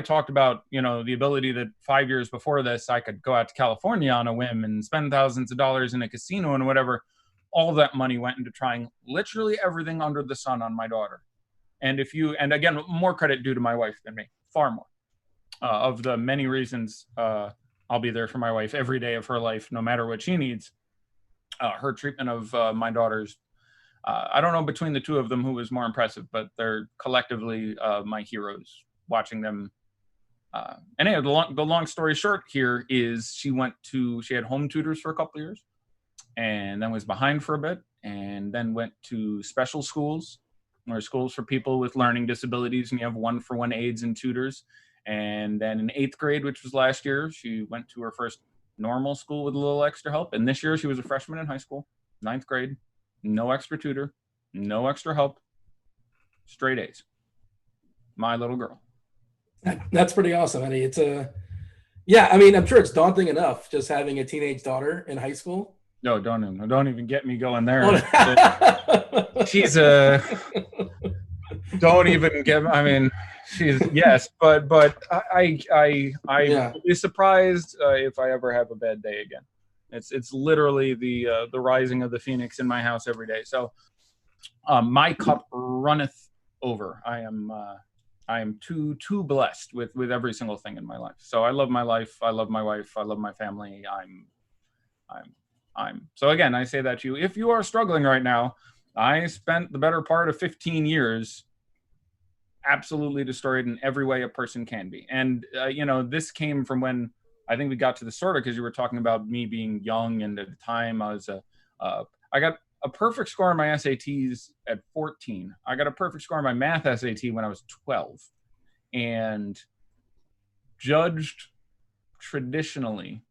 talked about, the ability that 5 years before this, I could go out to California on a whim and spend thousands of dollars in a casino and whatever. All that money went into trying literally everything under the sun on my daughter. And again, more credit due to my wife than me, far more. Of the many reasons I'll be there for my wife every day of her life, no matter what she needs. Her treatment of my daughters, I don't know between the two of them who was more impressive, but they're collectively my heroes. Watching them. Anyway, the long story short here is she had home tutors for a couple of years and then was behind for a bit and then went to special schools, or schools for people with learning disabilities, and you have 1-for-1 aides and tutors. And then in 8th grade, which was last year, she went to her first normal school with a little extra help. And this year she was a freshman in high school, 9th grade, no extra tutor, no extra help, straight A's. My little girl. That's pretty awesome, Eddie. I'm sure it's daunting enough just having a teenage daughter in high school. No, don't even get me going there. She's don't even get. I mean, she's yes, but I would be surprised if I ever have a bad day again. It's literally the rising of the phoenix in my house every day. So my cup runneth over. I am too blessed with every single thing in my life. So I love my life. I love my wife. I love my family. So again, I say that to you. If you are struggling right now, I spent the better part of 15 years absolutely destroyed in every way a person can be. And, this came from when I think we got to the sorter, because you were talking about me being young. And at the time I was I got a perfect score on my SATs at 14. I got a perfect score on my math SAT when I was 12. And judged traditionally,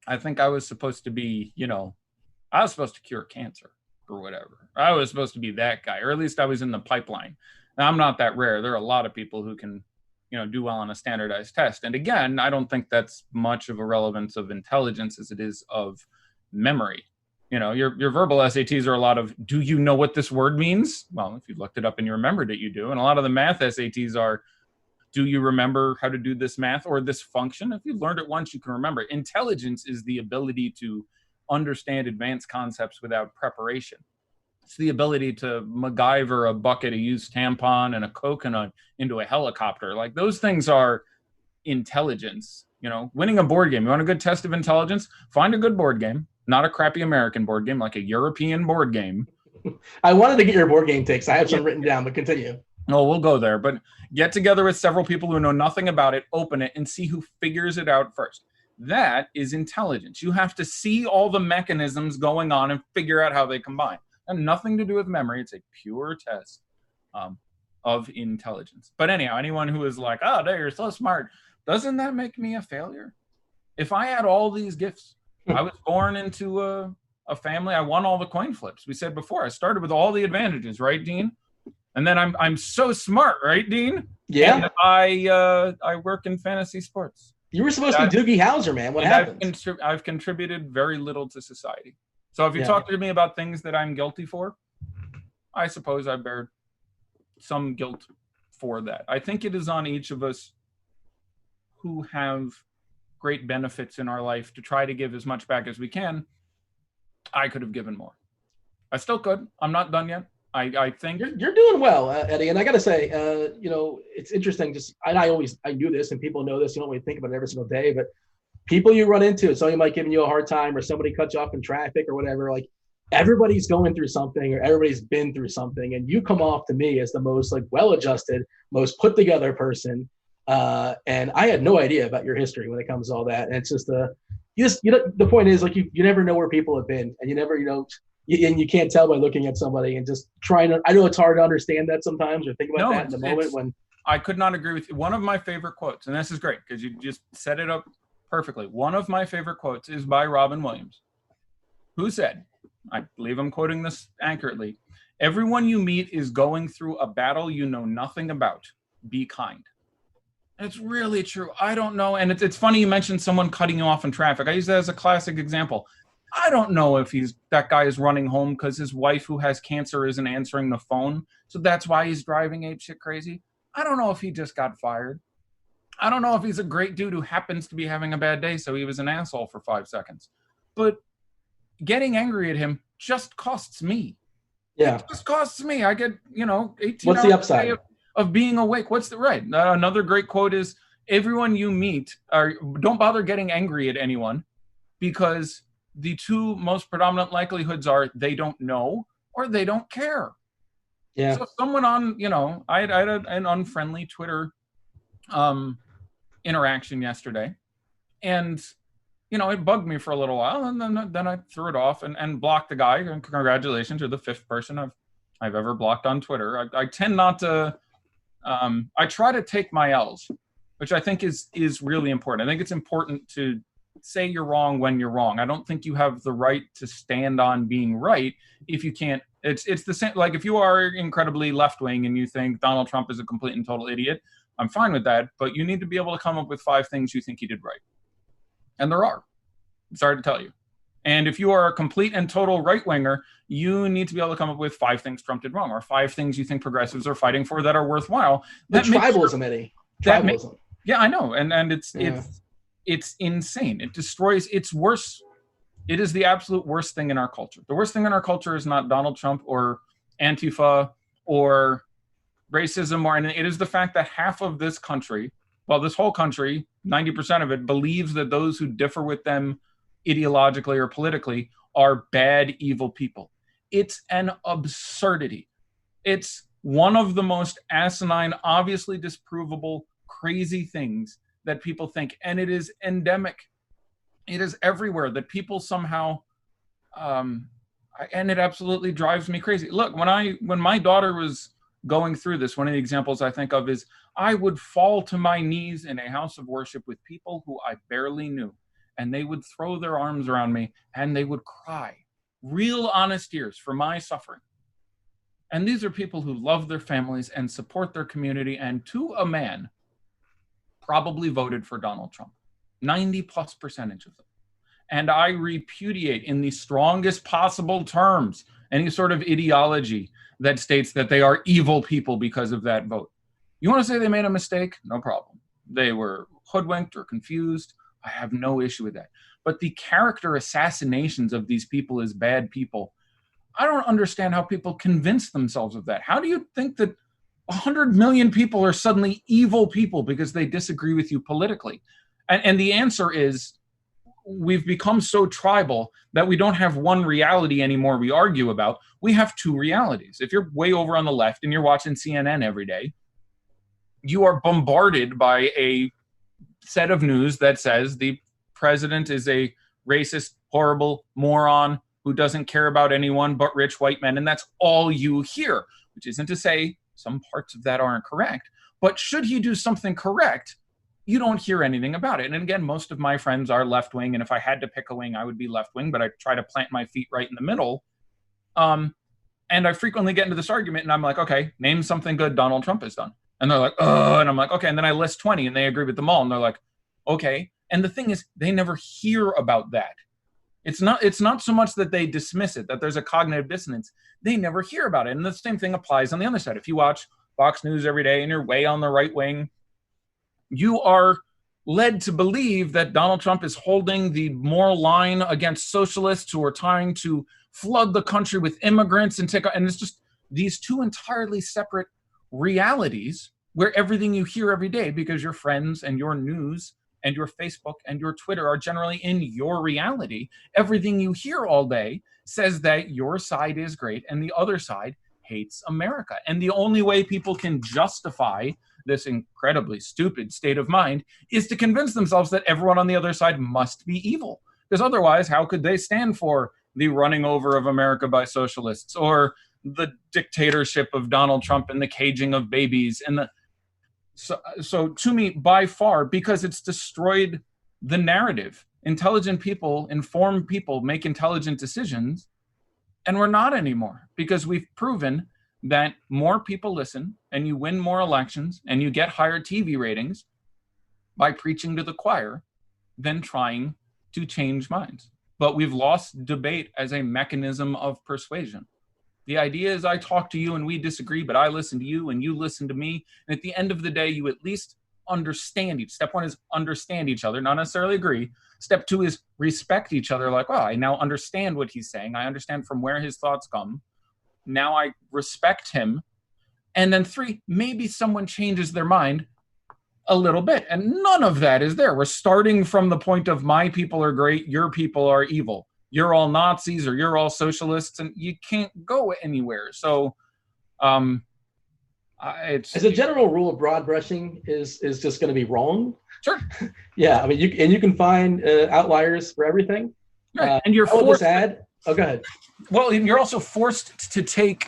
I think I was supposed to be, I was supposed to cure cancer or whatever. I was supposed to be that guy, or at least I was in the pipeline. Now, I'm not that rare. There are a lot of people who can, do well on a standardized test. And again, I don't think that's much of a relevance of intelligence as it is of memory. Your verbal SATs are a lot of, do you know what this word means? Well, if you looked it up and you remembered it, you do. And a lot of the math SATs are, do you remember how to do this math or this function? If you learned it once, you can remember. Intelligence is the ability to understand advanced concepts without preparation. It's the ability to MacGyver a bucket, a used tampon, and a coconut into a helicopter. Like, those things are intelligence. Winning a board game. You want a good test of intelligence? Find a good board game. Not a crappy American board game, like a European board game. I wanted to get your board game takes. I have some written down, but continue. No, we'll go there. But get together with several people who know nothing about it, open it, and see who figures it out first. That is intelligence. You have to see all the mechanisms going on and figure out how they combine. And nothing to do with memory. It's a pure test of intelligence. But anyhow, anyone who is like, oh, no, you're so smart, doesn't that make me a failure? If I had all these gifts, I was born into a family. I won all the coin flips. We said before, I started with all the advantages, right, Dean? And then I'm so smart, right, Dean? Yeah. And I work in fantasy sports. You were supposed to be Doogie Howser, man. What happened? I've contributed very little to society. So if you talk to me about things that I'm guilty for, I suppose I bear some guilt for that. I think it is on each of us who have great benefits in our life to try to give as much back as we can. I could have given more. I still could. I'm not done yet. I think you're doing well, Eddie. And I got to say, it's interesting. I knew this, and people know this. You don't really think about it every single day, but people you run into, somebody might give you a hard time, or somebody cuts you off in traffic or whatever. Like, everybody's going through something, or everybody's been through something, and you come off to me as the most well-adjusted, most put together person. And I had no idea about your history when it comes to all that. And it's just the point is, like, you never know where people have been, and you never, and you can't tell by looking at somebody and just trying to. I know it's hard to understand that sometimes, or think about that in the moment when. I could not agree with you. One of my favorite quotes, and this is great because you just set it up perfectly. One of my favorite quotes is by Robin Williams, who said, I believe I'm quoting this accurately, "Everyone you meet is going through a battle you know nothing about. Be kind." It's really true. I don't know. And it's funny you mentioned someone cutting you off in traffic. I use that as a classic example. I don't know if that guy is running home because his wife who has cancer isn't answering the phone. So that's why he's driving apeshit crazy. I don't know if he just got fired. I don't know if he's a great dude who happens to be having a bad day, so he was an asshole for 5 seconds. But getting angry at him just costs me. Yeah. It just costs me. I get, 18 What's the upside of being awake. What's the right? Another great quote is, everyone you meet, don't bother getting angry at anyone, because the two most predominant likelihoods are they don't know or they don't care. Yeah. So someone on, I had an unfriendly Twitter interaction yesterday, and it bugged me for a little while, and then I threw it off and blocked the guy. And congratulations, you're the 5th person I've ever blocked on Twitter. I tend not to. I try to take my L's, which I think is really important. I think it's important to say you're wrong when you're wrong. I don't think you have the right to stand on being right if you can't. It's the same. Like if you are incredibly left wing and you think Donald Trump is a complete and total idiot, I'm fine with that. But you need to be able to come up with 5 things you think he did right. And there are. I'm sorry to tell you. And if you are a complete and total right-winger, you need to be able to come up with 5 things Trump did wrong, or 5 things you think progressives are fighting for that are worthwhile. The tribalism, Eddie. Tribalism. Yeah, I know. And it's insane. It destroys. It's worse. It is the absolute worst thing in our culture. The worst thing in our culture is not Donald Trump or Antifa or racism, or anything. It is the fact that half of this country, well, this whole country, 90% of it, believes that those who differ with them ideologically or politically are bad, evil people. It's an absurdity. It's one of the most asinine, obviously disprovable, crazy things that people think, and it is endemic. It is everywhere that people somehow, and it absolutely drives me crazy. Look, when my daughter was going through this, one of the examples I think of is I would fall to my knees in a house of worship with people who I barely knew, and they would throw their arms around me and they would cry real honest tears for my suffering. And these are people who love their families and support their community, and to a man probably voted for Donald Trump, 90+% of them. And I repudiate in the strongest possible terms any sort of ideology that states that they are evil people because of that vote. You want to say they made a mistake? No problem. They were hoodwinked or confused. I have no issue with that. But the character assassinations of these people as bad people, I don't understand how people convince themselves of that. How do you think that 100 million people are suddenly evil people because they disagree with you politically? And the answer is, we've become so tribal that we don't have one reality anymore we argue about. We have 2 realities. If you're way over on the left and you're watching CNN every day, you are bombarded by a set of news that says the president is a racist, horrible moron who doesn't care about anyone but rich white men. And that's all you hear, which isn't to say some parts of that aren't correct. But should he do something correct, you don't hear anything about it. And again, most of my friends are left wing. And if I had to pick a wing, I would be left wing, but I try to plant my feet right in the middle. And I frequently get into this argument and I'm like, okay, name something good Donald Trump has done. And they're like, oh, and I'm like, okay. And then I list 20 and they agree with them all. And they're like, okay. And the thing is, they never hear about that. It's not so much that they dismiss it, that there's a cognitive dissonance. They never hear about it. And the same thing applies on the other side. If you watch Fox News every day and you're way on the right wing, you are led to believe that Donald Trump is holding the moral line against socialists who are trying to flood the country with immigrants and it's just these 2 entirely separate realities where everything you hear every day, because your friends and your news and your Facebook and your Twitter are generally in your reality, everything you hear all day says that your side is great and the other side hates America. And the only way people can justify this incredibly stupid state of mind is to convince themselves that everyone on the other side must be evil. Because otherwise, how could they stand for the running over of America by socialists or the dictatorship of Donald Trump and the caging of babies? And so to me, by far, because it's destroyed the narrative. Intelligent people, informed people make intelligent decisions, and we're not anymore, because we've proven that more people listen and you win more elections and you get higher TV ratings by preaching to the choir than trying to change minds. but we've lost debate as a mechanism of persuasion. The idea is I talk to you and we disagree, but I listen to you and you listen to me. And at the end of the day, you at least understand each. Step one is understand each other, not necessarily agree. Step two is respect each other. Like, well, I now understand what he's saying. I understand from where his thoughts come. Now I respect him. And then three, maybe someone changes their mind a little bit. And none of that is there. We're starting from the point of my people are great, your people are evil. You're all Nazis or you're all socialists, and you can't go anywhere. So it's, as a general rule, broad brushing is just going to be wrong. Sure. Yeah, I mean, you can find outliers for everything. Right. And you're forced. Oh, go ahead. Well, you're also forced to take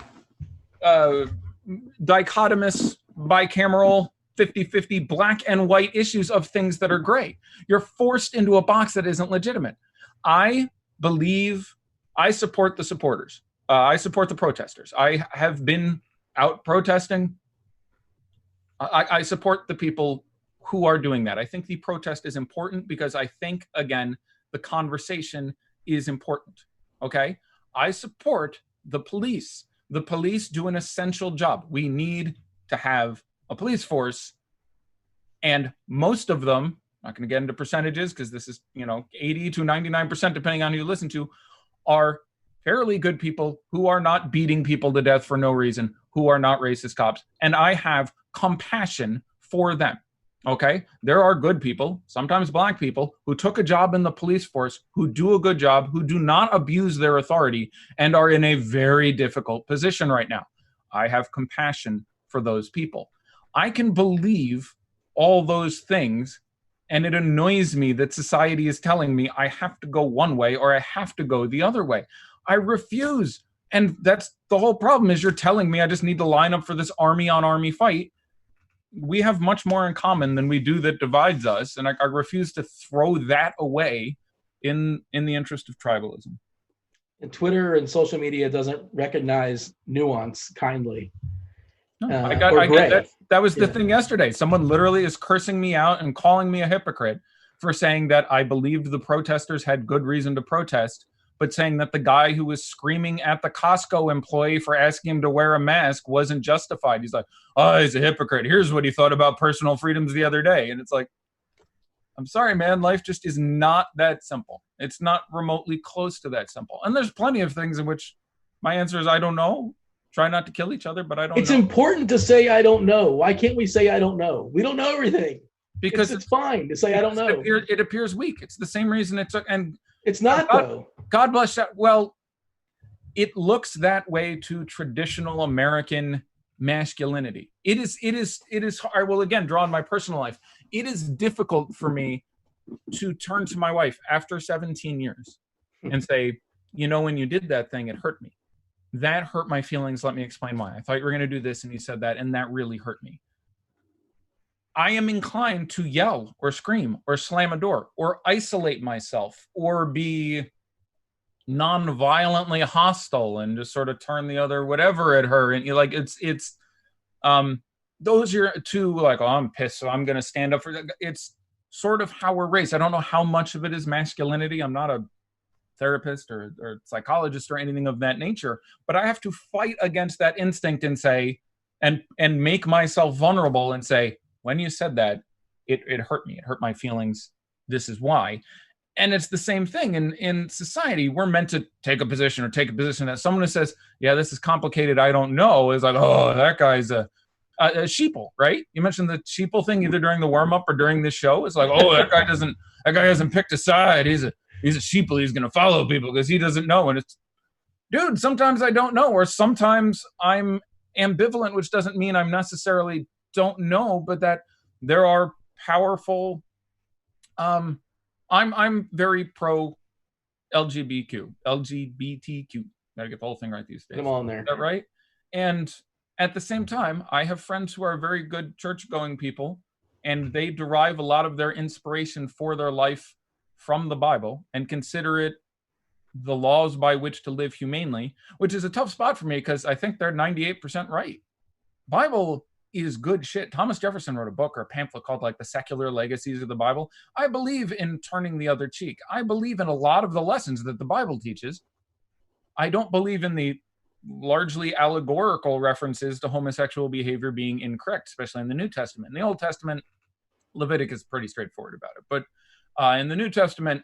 dichotomous, bicameral, 50-50 black and white issues of things that are gray. You're forced into a box that isn't legitimate. I support the supporters. I support the protesters. I have been out protesting. I support the people who are doing that. I think the protest is important because I think, again, the conversation is important. Okay? I support the police. The police do an essential job. We need to have a police force, and most of them, not going to get into percentages because this is, 80 to 99%, depending on who you listen to, are fairly good people who are not beating people to death for no reason, who are not racist cops. And I have compassion for them. Okay? There are good people, sometimes black people, who took a job in the police force, who do a good job, who do not abuse their authority, and are in a very difficult position right now. I have compassion for those people. I can believe all those things, and it annoys me that society is telling me I have to go one way or I have to go the other way. I refuse. And that's the whole problem, is you're telling me I just need to line up for this army on army fight. We have much more in common than we do that divides us. And I refuse to throw that away in the interest of tribalism. And Twitter and social media doesn't recognize nuance kindly. No, I get that. That was the thing yesterday. Someone literally is cursing me out and calling me a hypocrite for saying that I believed the protesters had good reason to protest, but saying that the guy who was screaming at the Costco employee for asking him to wear a mask wasn't justified. He's like, oh, he's a hypocrite. Here's what he thought about personal freedoms the other day. And it's like, I'm sorry, man. Life just is not that simple. It's not remotely close to that simple. And there's plenty of things in which my answer is I don't know. Try not to kill each other, but I don't know. It's important to say I don't know. Why can't we say I don't know? We don't know everything. Because it's fine to say I don't know. It appears weak. It's the same reason it took. And it's not, though. God bless that. Well, it looks that way to traditional American masculinity. It is. I will again draw on my personal life. It is difficult for me to turn to my wife after 17 years and say, when you did that thing, it hurt me. That hurt my feelings. Let me explain why. I thought you were going to do this and you said that, and that really hurt me. I am inclined to yell or scream or slam a door or isolate myself or be non-violently hostile and just sort of turn the other whatever at her. And those are two, like, oh, I'm pissed, so I'm going to stand up for that. It's sort of how we're raised. I don't know how much of it is masculinity. I'm not a therapist or psychologist or anything of that nature, but I have to fight against that instinct and say, and make myself vulnerable and say, when you said that, it hurt me. It hurt my feelings. This is why. And it's the same thing in society. We're meant to take a position that someone who says, yeah, this is complicated, I don't know, is like, oh, that guy's a sheeple, right? You mentioned the sheeple thing either during the warm-up or during this show. It's like, oh, that guy hasn't picked a side. He's a sheeple. He's going to follow people because he doesn't know. And it's, dude, sometimes I don't know, or sometimes I'm ambivalent, which doesn't mean I'm necessarily don't know, but that there are powerful. I'm very pro LGBTQ. Gotta get the whole thing right these days. Come on there. Is that right? And at the same time, I have friends who are very good church-going people, and they derive a lot of their inspiration for their life from the Bible and consider it the laws by which to live humanely, which is a tough spot for me because I think they're 98% right. Bible is good shit. Thomas Jefferson wrote a book or a pamphlet called like The Secular Legacies of the Bible. I believe in turning the other cheek. I believe in a lot of the lessons that the Bible teaches. I don't believe in the largely allegorical references to homosexual behavior being incorrect, especially in the New Testament. In the Old Testament, Leviticus is pretty straightforward about it. But in the New Testament,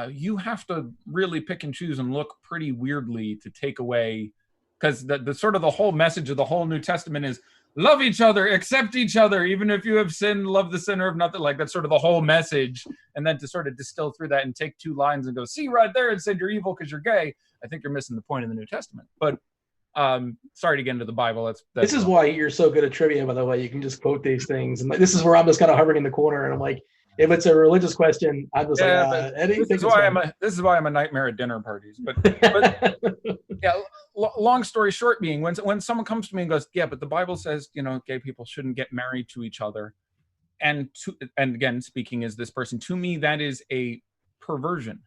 you have to really pick and choose and look pretty weirdly to take away, because the sort of the whole message of the whole New Testament is love each other, accept each other, even if you have sinned, love the sinner, if nothing. Like that's sort of the whole message. And then to sort of distill through that and take 2 lines and go, see right there, it said you're evil because you're gay. I think you're missing the point in the New Testament. But sorry to get into the Bible. This is why you're so good at trivia, by the way. You can just quote these things. And like, this is where I'm just kind of hovering in the corner. And I'm like, if it's a religious question, I'm just Eddie. This is why I'm a nightmare at dinner parties. But yeah, long story short being, when someone comes to me and goes, yeah, but the Bible says, gay people shouldn't get married to each other. And again, speaking as this person, to me, that is a perversion.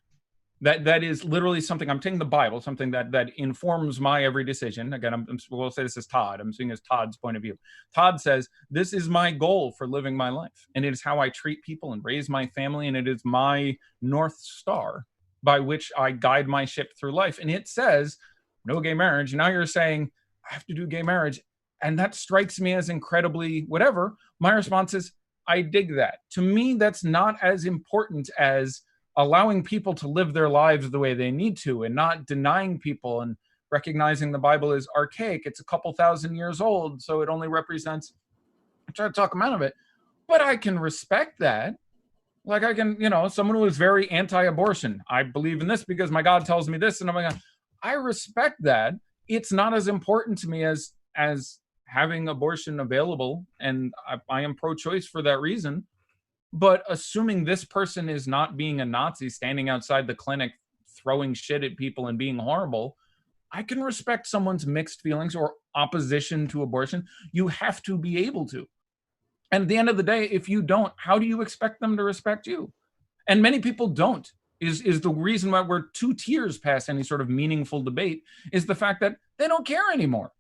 That is literally something. I'm taking the Bible, something that informs my every decision. Again, we'll say this is Todd. I'm seeing as Todd's point of view. Todd says, this is my goal for living my life. And it is how I treat people and raise my family. And it is my North Star by which I guide my ship through life. And it says, no gay marriage. Now you're saying, I have to do gay marriage. And that strikes me as incredibly whatever. My response is, I dig that. To me, that's not as important as allowing people to live their lives the way they need to and not denying people and recognizing the Bible is archaic. It's a couple thousand years old, so it only represents, I try to talk them out of it, but I can respect that. Like I can, someone who is very anti-abortion. I believe in this because my God tells me this, and I'm like, I respect that. It's not as important to me as having abortion available, and I am pro-choice for that reason. But assuming this person is not being a Nazi standing outside the clinic throwing shit at people and being horrible, I can respect someone's mixed feelings or opposition to abortion. You have to be able to. And at the end of the day, if you don't, how do you expect them to respect you? And many people don't. Is the reason why we're 2 tiers past any sort of meaningful debate is the fact that they don't care anymore.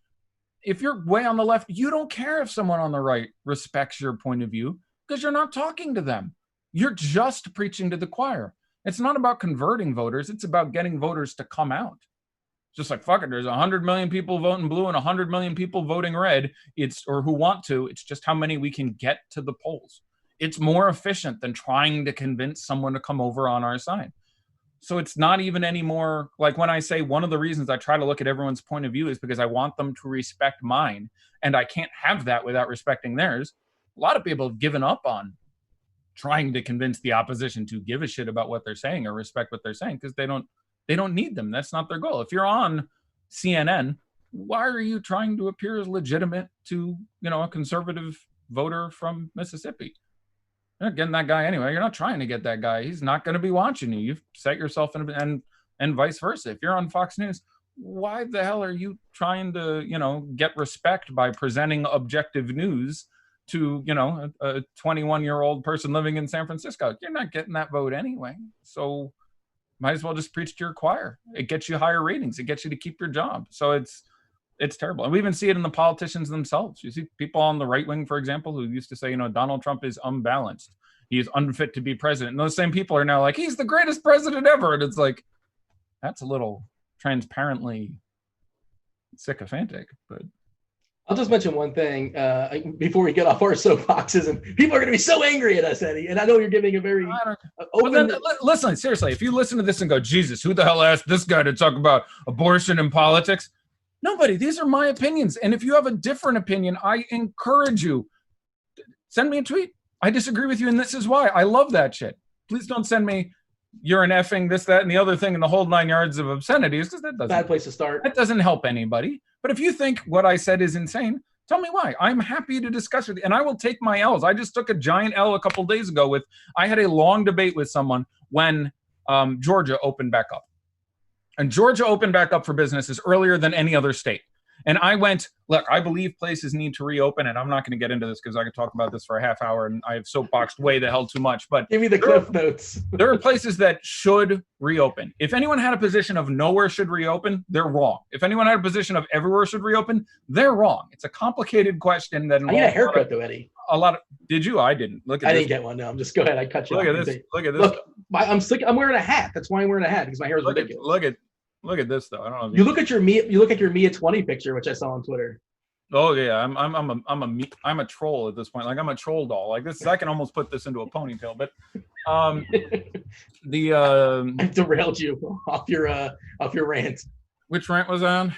If you're way on the left, you don't care if someone on the right respects your point of view, because you're not talking to them. You're just preaching to the choir. It's not about converting voters. It's about getting voters to come out. Just like, fuck it, there's 100 million people voting blue and 100 million people voting red. Or who want to. It's just how many we can get to the polls. It's more efficient than trying to convince someone to come over on our side. So it's not even any more, like when I say one of the reasons I try to look at everyone's point of view is because I want them to respect mine. And I can't have that without respecting theirs. A lot of people have given up on trying to convince the opposition to give a shit about what they're saying or respect what they're saying because they don't need them. That's not their goal. If you're on CNN, why are you trying to appear as legitimate to, a conservative voter from Mississippi? You're not getting that guy anyway. You're not trying to get that guy. He's not going to be watching you. You've set yourself in, and vice versa. If you're on Fox News, why the hell are you trying to, get respect by presenting objective news to, a 21-year-old person living in San Francisco? You're not getting that vote anyway. So might as well just preach to your choir. It gets you higher ratings. It gets you to keep your job. So it's terrible. And we even see it in the politicians themselves. You see people on the right wing, for example, who used to say, Donald Trump is unbalanced. He is unfit to be president. And those same people are now like, he's the greatest president ever. And it's like, that's a little transparently sycophantic, but I'll just mention one thing before we get off our soapboxes, and people are going to be so angry at us, Eddie. And I know you're giving a very open. Listen, seriously, if you listen to this and go, Jesus, who the hell asked this guy to talk about abortion and politics? Nobody. These are my opinions. And if you have a different opinion, I encourage you. Send me a tweet. I disagree with you, and this is why. I love that shit. Please don't send me, you're an effing, this, that, and the other thing, and the whole 9 yards of obscenities, because that doesn't. Bad place to start. That doesn't help anybody. But if you think what I said is insane, tell me why. I'm happy to discuss with you, and I will take my L's. I just took a giant L a couple days ago I had a long debate with someone when Georgia opened back up. And Georgia opened back up for businesses earlier than any other state. And I went, look, I believe places need to reopen, and I'm not going to get into this because I could talk about this for a half hour, and I have soapboxed way the hell too much. But give me the cliff notes. There are places that should reopen. If anyone had a position of nowhere should reopen, they're wrong. If anyone had a position of everywhere should reopen, they're wrong. It's a complicated question that I need a haircut though, Eddie. Did you? I didn't. Look at I this. didn't get one. No, I'm just go ahead. I cut you. Look at this. Look at this. Look, I'm wearing a hat. That's why I'm wearing a hat, because my hair is ridiculous. Look at this though. I don't know. You look at your Mia 20 picture, which I saw on Twitter. Oh yeah, I'm a troll at this point. Like I'm a troll doll. Like this, I can almost put this into a ponytail. But I derailed you off your rant. Which rant was I on?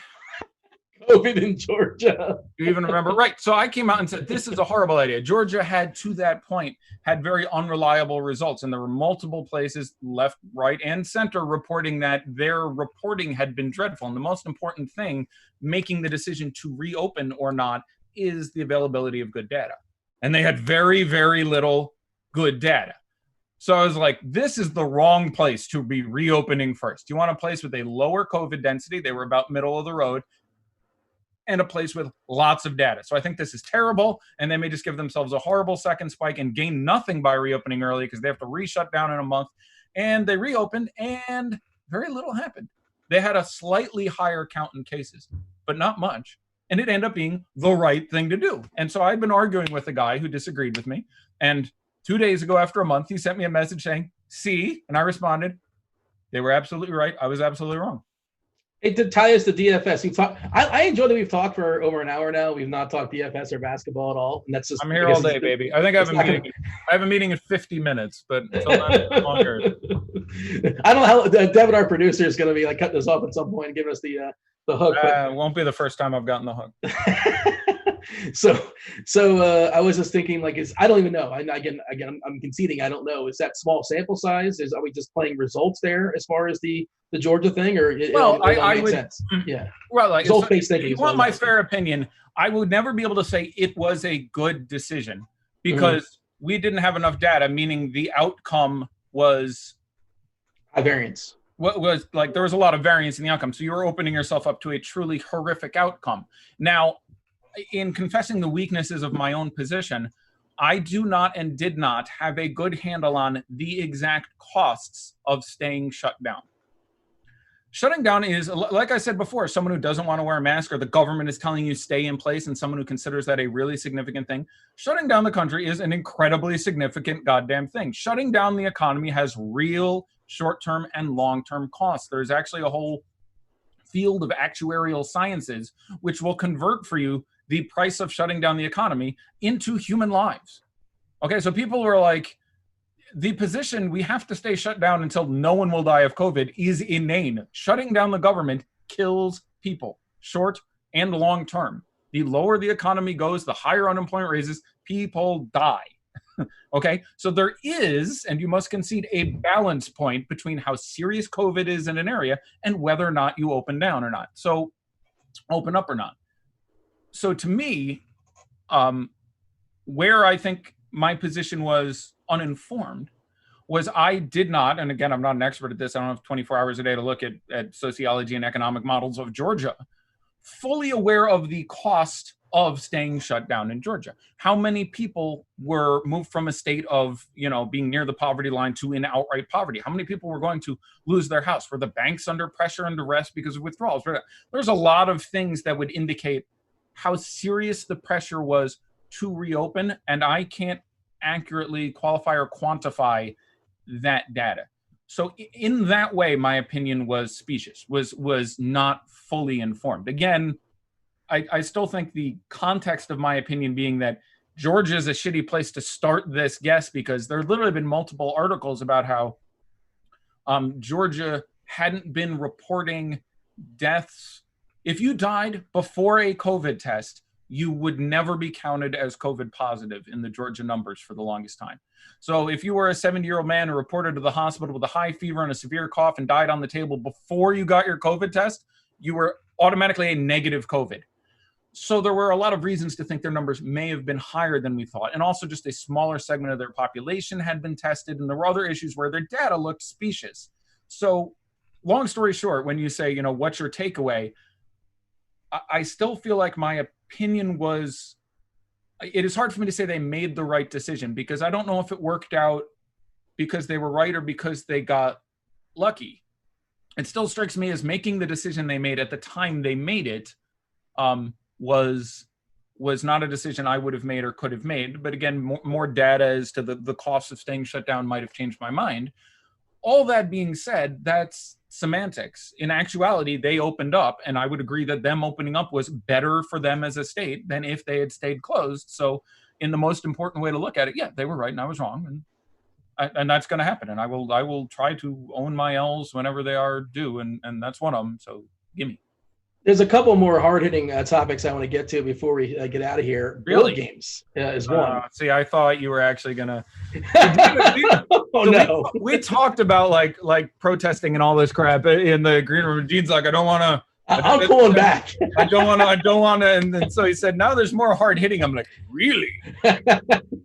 COVID in Georgia. You even remember? Right. So I came out and said, this is a horrible idea. Georgia had, to that point, had very unreliable results. And there were multiple places, left, right, and center, reporting that their reporting had been dreadful. And the most important thing, making the decision to reopen or not, is the availability of good data. And they had very, very little good data. So I was like, this is the wrong place to be reopening first. You want a place with a lower COVID density. They were about middle of the road. And a place with lots of data. So I think this is terrible, and they may just give themselves a horrible second spike and gain nothing by reopening early because they have to re-shut down in a month. And they reopened, and very little happened. They had a slightly higher count in cases, but not much. And it ended up being the right thing to do. And so I'd been arguing with a guy who disagreed with me. And 2 days ago, after a month, he sent me a message saying, see, and I responded, they were absolutely right. I was absolutely wrong. Hey, to tie us to DFS, I enjoy that we've talked for over an hour now. We've not talked DFS or basketball at all, and that's just. I'm here all day, baby. I think I have a meeting. I have a meeting in 50 minutes, but sometimes longer. I don't know how Devin, our producer, is going to be like cutting us off at some point and giving us the hook. It won't be the first time I've gotten the hook. So I was just thinking, like, I don't even know. Again, I'm conceding I don't know. Is that small sample size? Are we just playing results there as far as the Georgia thing, or I would. Sense? Yeah. Well, like, if you want my fair opinion, I would never be able to say it was a good decision because we didn't have enough data. Meaning the outcome was high variance. What was like there was a lot of variance in the outcome, so you were opening yourself up to a truly horrific outcome. Now, in confessing the weaknesses of my own position, I do not and did not have a good handle on the exact costs of staying shut down. Shutting down is, like I said before, someone who doesn't want to wear a mask or the government is telling you stay in place and someone who considers that a really significant thing. Shutting down the country is an incredibly significant goddamn thing. Shutting down the economy has real short-term and long-term costs. There's actually a whole field of actuarial sciences which will convert for you the price of shutting down the economy into human lives. Okay, so people were like, the position we have to stay shut down until no one will die of COVID is inane. Shutting down the government kills people, short and long term. The lower the economy goes, the higher unemployment raises, people die. Okay, so there is, and you must concede, a balance point between how serious COVID is in an area and whether or not you open down or not. So open up or not. So to me, where I think my position was uninformed was I did not, and again, I'm not an expert at this, I don't have 24 hours a day to look at sociology and economic models of Georgia, fully aware of the cost of staying shut down in Georgia. How many people were moved from a state of, being near the poverty line to in outright poverty? How many people were going to lose their house? Were the banks under pressure and duress because of withdrawals? There's a lot of things that would indicate how serious the pressure was to reopen, and I can't accurately qualify or quantify that data. So in that way, my opinion was specious, was not fully informed. Again, I still think the context of my opinion being that Georgia is a shitty place to start this guess, because there have literally been multiple articles about how Georgia hadn't been reporting deaths. If you died before a COVID test, you would never be counted as COVID positive in the Georgia numbers for the longest time. So if you were a 70-year-old man who reported to the hospital with a high fever and a severe cough and died on the table before you got your COVID test, you were automatically a negative COVID. So there were a lot of reasons to think their numbers may have been higher than we thought. And also just a smaller segment of their population had been tested. And there were other issues where their data looked specious. So long story short, when you say, what's your takeaway? I still feel like my opinion was, it is hard for me to say they made the right decision, because I don't know if it worked out because they were right or because they got lucky. It still strikes me as making the decision they made at the time they made it was not a decision I would have made or could have made. But again, more data as to the cost of staying shut down might have changed my mind. All that being said, that's semantics. In actuality, they opened up, and I would agree that them opening up was better for them as a state than if they had stayed closed. So in the most important way to look at it, yeah, they were right and I was wrong. And that's going to happen. And I will try to own my L's whenever they are due. And that's one of them. So gimme. There's a couple more hard-hitting topics I want to get to before we get out of here. Really? Board games is one. See, I thought you were actually gonna. No. We talked about like protesting and all this crap in the green room. Gene's like, I don't want to. I'm pulling back. I don't want to. And then so he said, now there's more hard hitting. I'm like, really?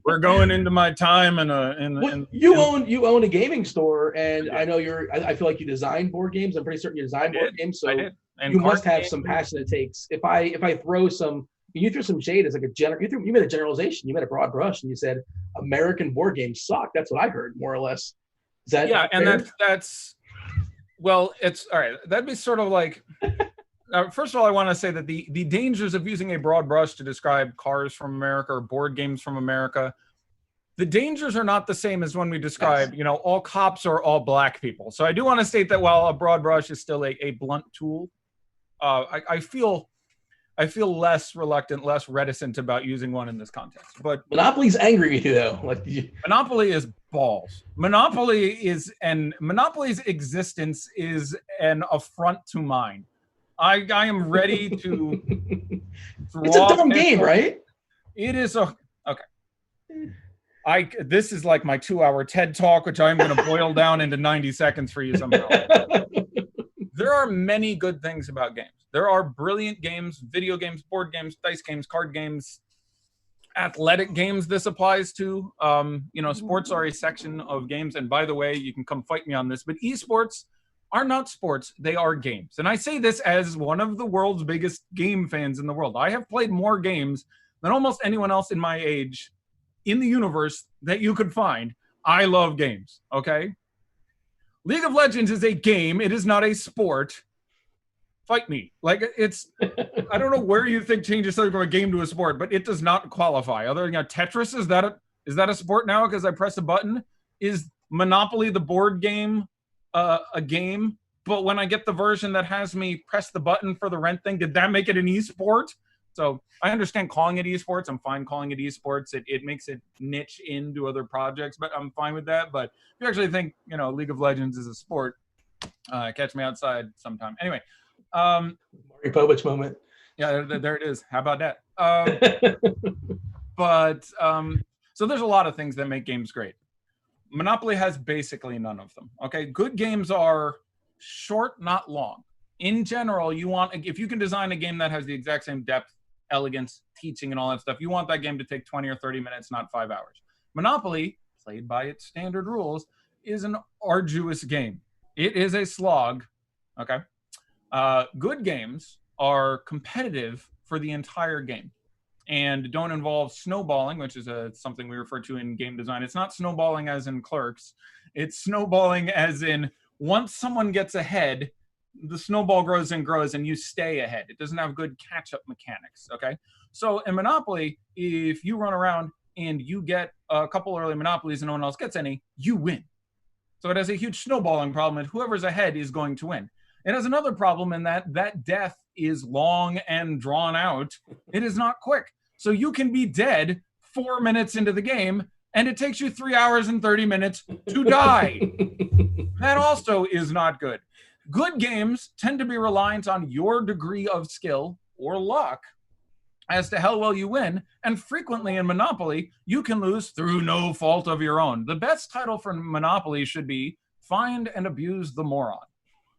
We're going into my time you own a gaming store, and I know I feel like you design board games. I'm pretty certain you design board games. So and you must have some passion it takes. If I throw some, you threw some shade as like you made a generalization. You made a broad brush, and you said American board games suck. That's what I heard, more or less. Is that fair? And that's well, it's all right. That'd be sort of like. First of all, I want to say that the dangers of using a broad brush to describe cars from America or board games from America, the dangers are not the same as when we describe, all cops are all black people. So I do want to state that while a broad brush is still a blunt tool, I feel less reluctant, less reticent about using one in this context. But Monopoly's angry with you though. Monopoly is balls. Monopoly's existence is an affront to mine. I am ready to. It's a dumb game, right? It is okay. This is like my 2-hour TED talk, which I'm going to boil down into 90 seconds for you somehow. There are many good things about games. There are brilliant games, video games, board games, dice games, card games, athletic games. This applies to. Sports are a section of games, and by the way, you can come fight me on this, but esports are not sports, they are games. And I say this as one of the world's biggest game fans in the world. I have played more games than almost anyone else in my age in the universe that you could find. I love games, okay? League of Legends is a game, it is not a sport. Fight me. Like, it's, I don't know where you think changes something from a game to a sport, but it does not qualify. Other than Tetris, is that a sport now because I press a button? Is Monopoly the board game a game, but when I get the version that has me press the button for the rent thing, did that make it an esport? So I understand calling it esports. I'm fine calling it esports. It makes it niche into other projects, but I'm fine with that. But if you actually think, League of Legends is a sport, catch me outside sometime. Anyway. Mario Povich moment. Yeah, there it is. How about that? So there's a lot of things that make games great. Monopoly has basically none of them. Okay, good games are short, not long. In general, if you can design a game that has the exact same depth, elegance, teaching, and all that stuff, you want that game to take 20 or 30 minutes, not 5 hours. Monopoly, played by its standard rules, is an arduous game. It is a slog. Okay, good games are competitive for the entire game and don't involve snowballing, which is something we refer to in game design. It's not snowballing as in Clerks. It's snowballing as in once someone gets ahead, the snowball grows and grows and you stay ahead. It doesn't have good catch-up mechanics, okay? So in Monopoly, if you run around and you get a couple early Monopolies and no one else gets any, you win. So it has a huge snowballing problem, and whoever's ahead is going to win. It has another problem in that death is long and drawn out. It is not quick. So you can be dead 4 minutes into the game, and it takes you 3 hours and 30 minutes to die. That also is not good. Good games tend to be reliant on your degree of skill or luck as to how well you win, and frequently in Monopoly, you can lose through no fault of your own. The best title for Monopoly should be Find and Abuse the Moron.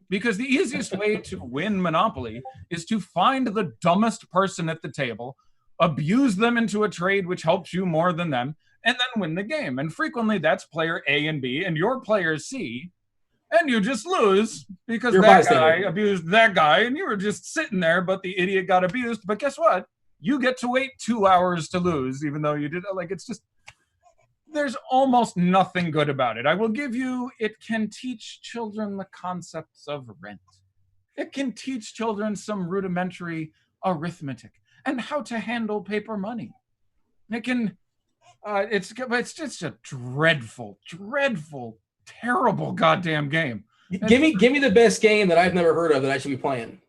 Because the easiest way to win Monopoly is to find the dumbest person at the table, abuse them into a trade which helps you more than them, and then win the game. And frequently that's player A and B, and your player C and you just lose because You're that bystander. guy abused that guy, and you were just sitting there, but the idiot got abused. But guess what? You get to wait 2 hours to lose, even though you did. Like, it's just, there's almost nothing good about it. I will give you, it can teach children the concepts of rent. It can teach children some rudimentary arithmetic and how to handle paper money. It can, it's just a dreadful, terrible goddamn game. Give me the best game that I've never heard of that I should be playing.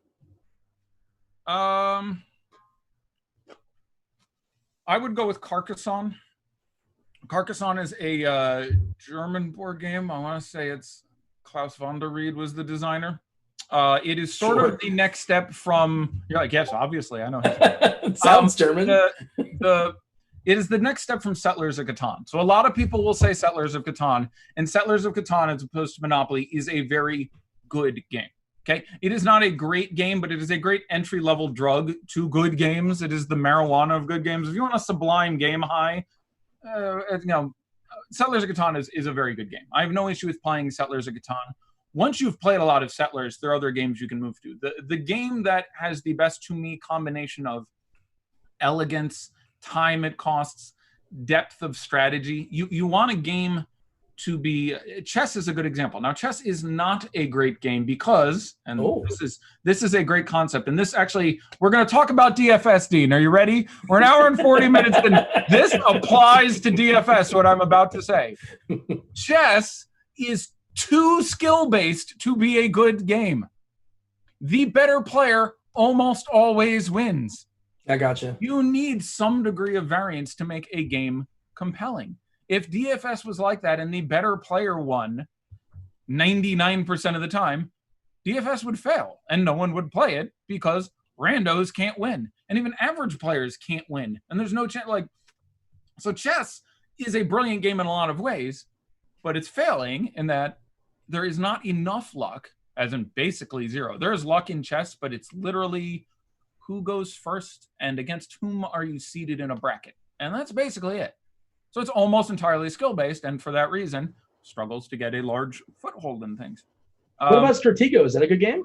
I would go with Carcassonne. Carcassonne is a German board game. I want to say it's Klaus von der Ried was the designer. It is sort of the next step from. You're like, yes, obviously, I know. It sounds German. It is the next step from Settlers of Catan. So a lot of people will say Settlers of Catan, and Settlers of Catan, as opposed to Monopoly, is a very good game. Okay, it is not a great game, but it is a great entry-level drug to good games. It is the marijuana of good games. If you want a sublime game high, Settlers of Catan is a very good game. I have no issue with playing Settlers of Catan. Once you've played a lot of Settlers, there are other games you can move to. The game that has the best, to me, combination of elegance, time it costs, depth of strategy. You want a game to be. Chess is a good example. Now, chess is not a great game because, and this is a great concept. And this actually, we're going to talk about DFS, Dean. Are you ready? We're an hour and 40 minutes in. This applies to DFS, what I'm about to say. Chess is too skill-based to be a good game. The better player almost always wins. I gotcha. You need some degree of variance to make a game compelling. If DFS was like that and the better player won 99% of the time, DFS would fail and no one would play it because randos can't win. And even average players can't win. And there's no chance. So chess is a brilliant game in a lot of ways, but it's failing in that there is not enough luck, as in basically zero. There is luck in chess, but it's literally who goes first and against whom are you seated in a bracket. And that's basically it. So it's almost entirely skill-based, and for that reason, struggles to get a large foothold in things. What about Stratego? Is that a good game?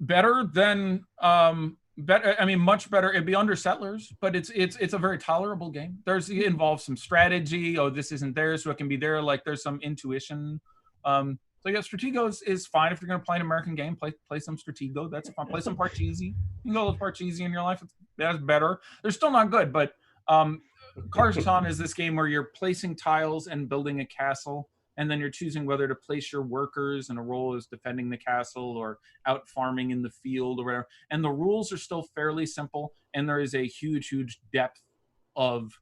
Better than, much better. It'd be under Settlers, but it's a very tolerable game. It involves some strategy. Oh, this isn't there, so it can be there. Like, there's some intuition. So yeah, Stratego is fine if you're going to play an American game. Play some Stratego. That's fun. Play some Parcheesi. You can go with Parcheesi in your life. That's better. They're still not good, but Carcassonne is this game where you're placing tiles and building a castle, and then you're choosing whether to place your workers in a role as defending the castle or out farming in the field or whatever. And the rules are still fairly simple, and there is a huge depth of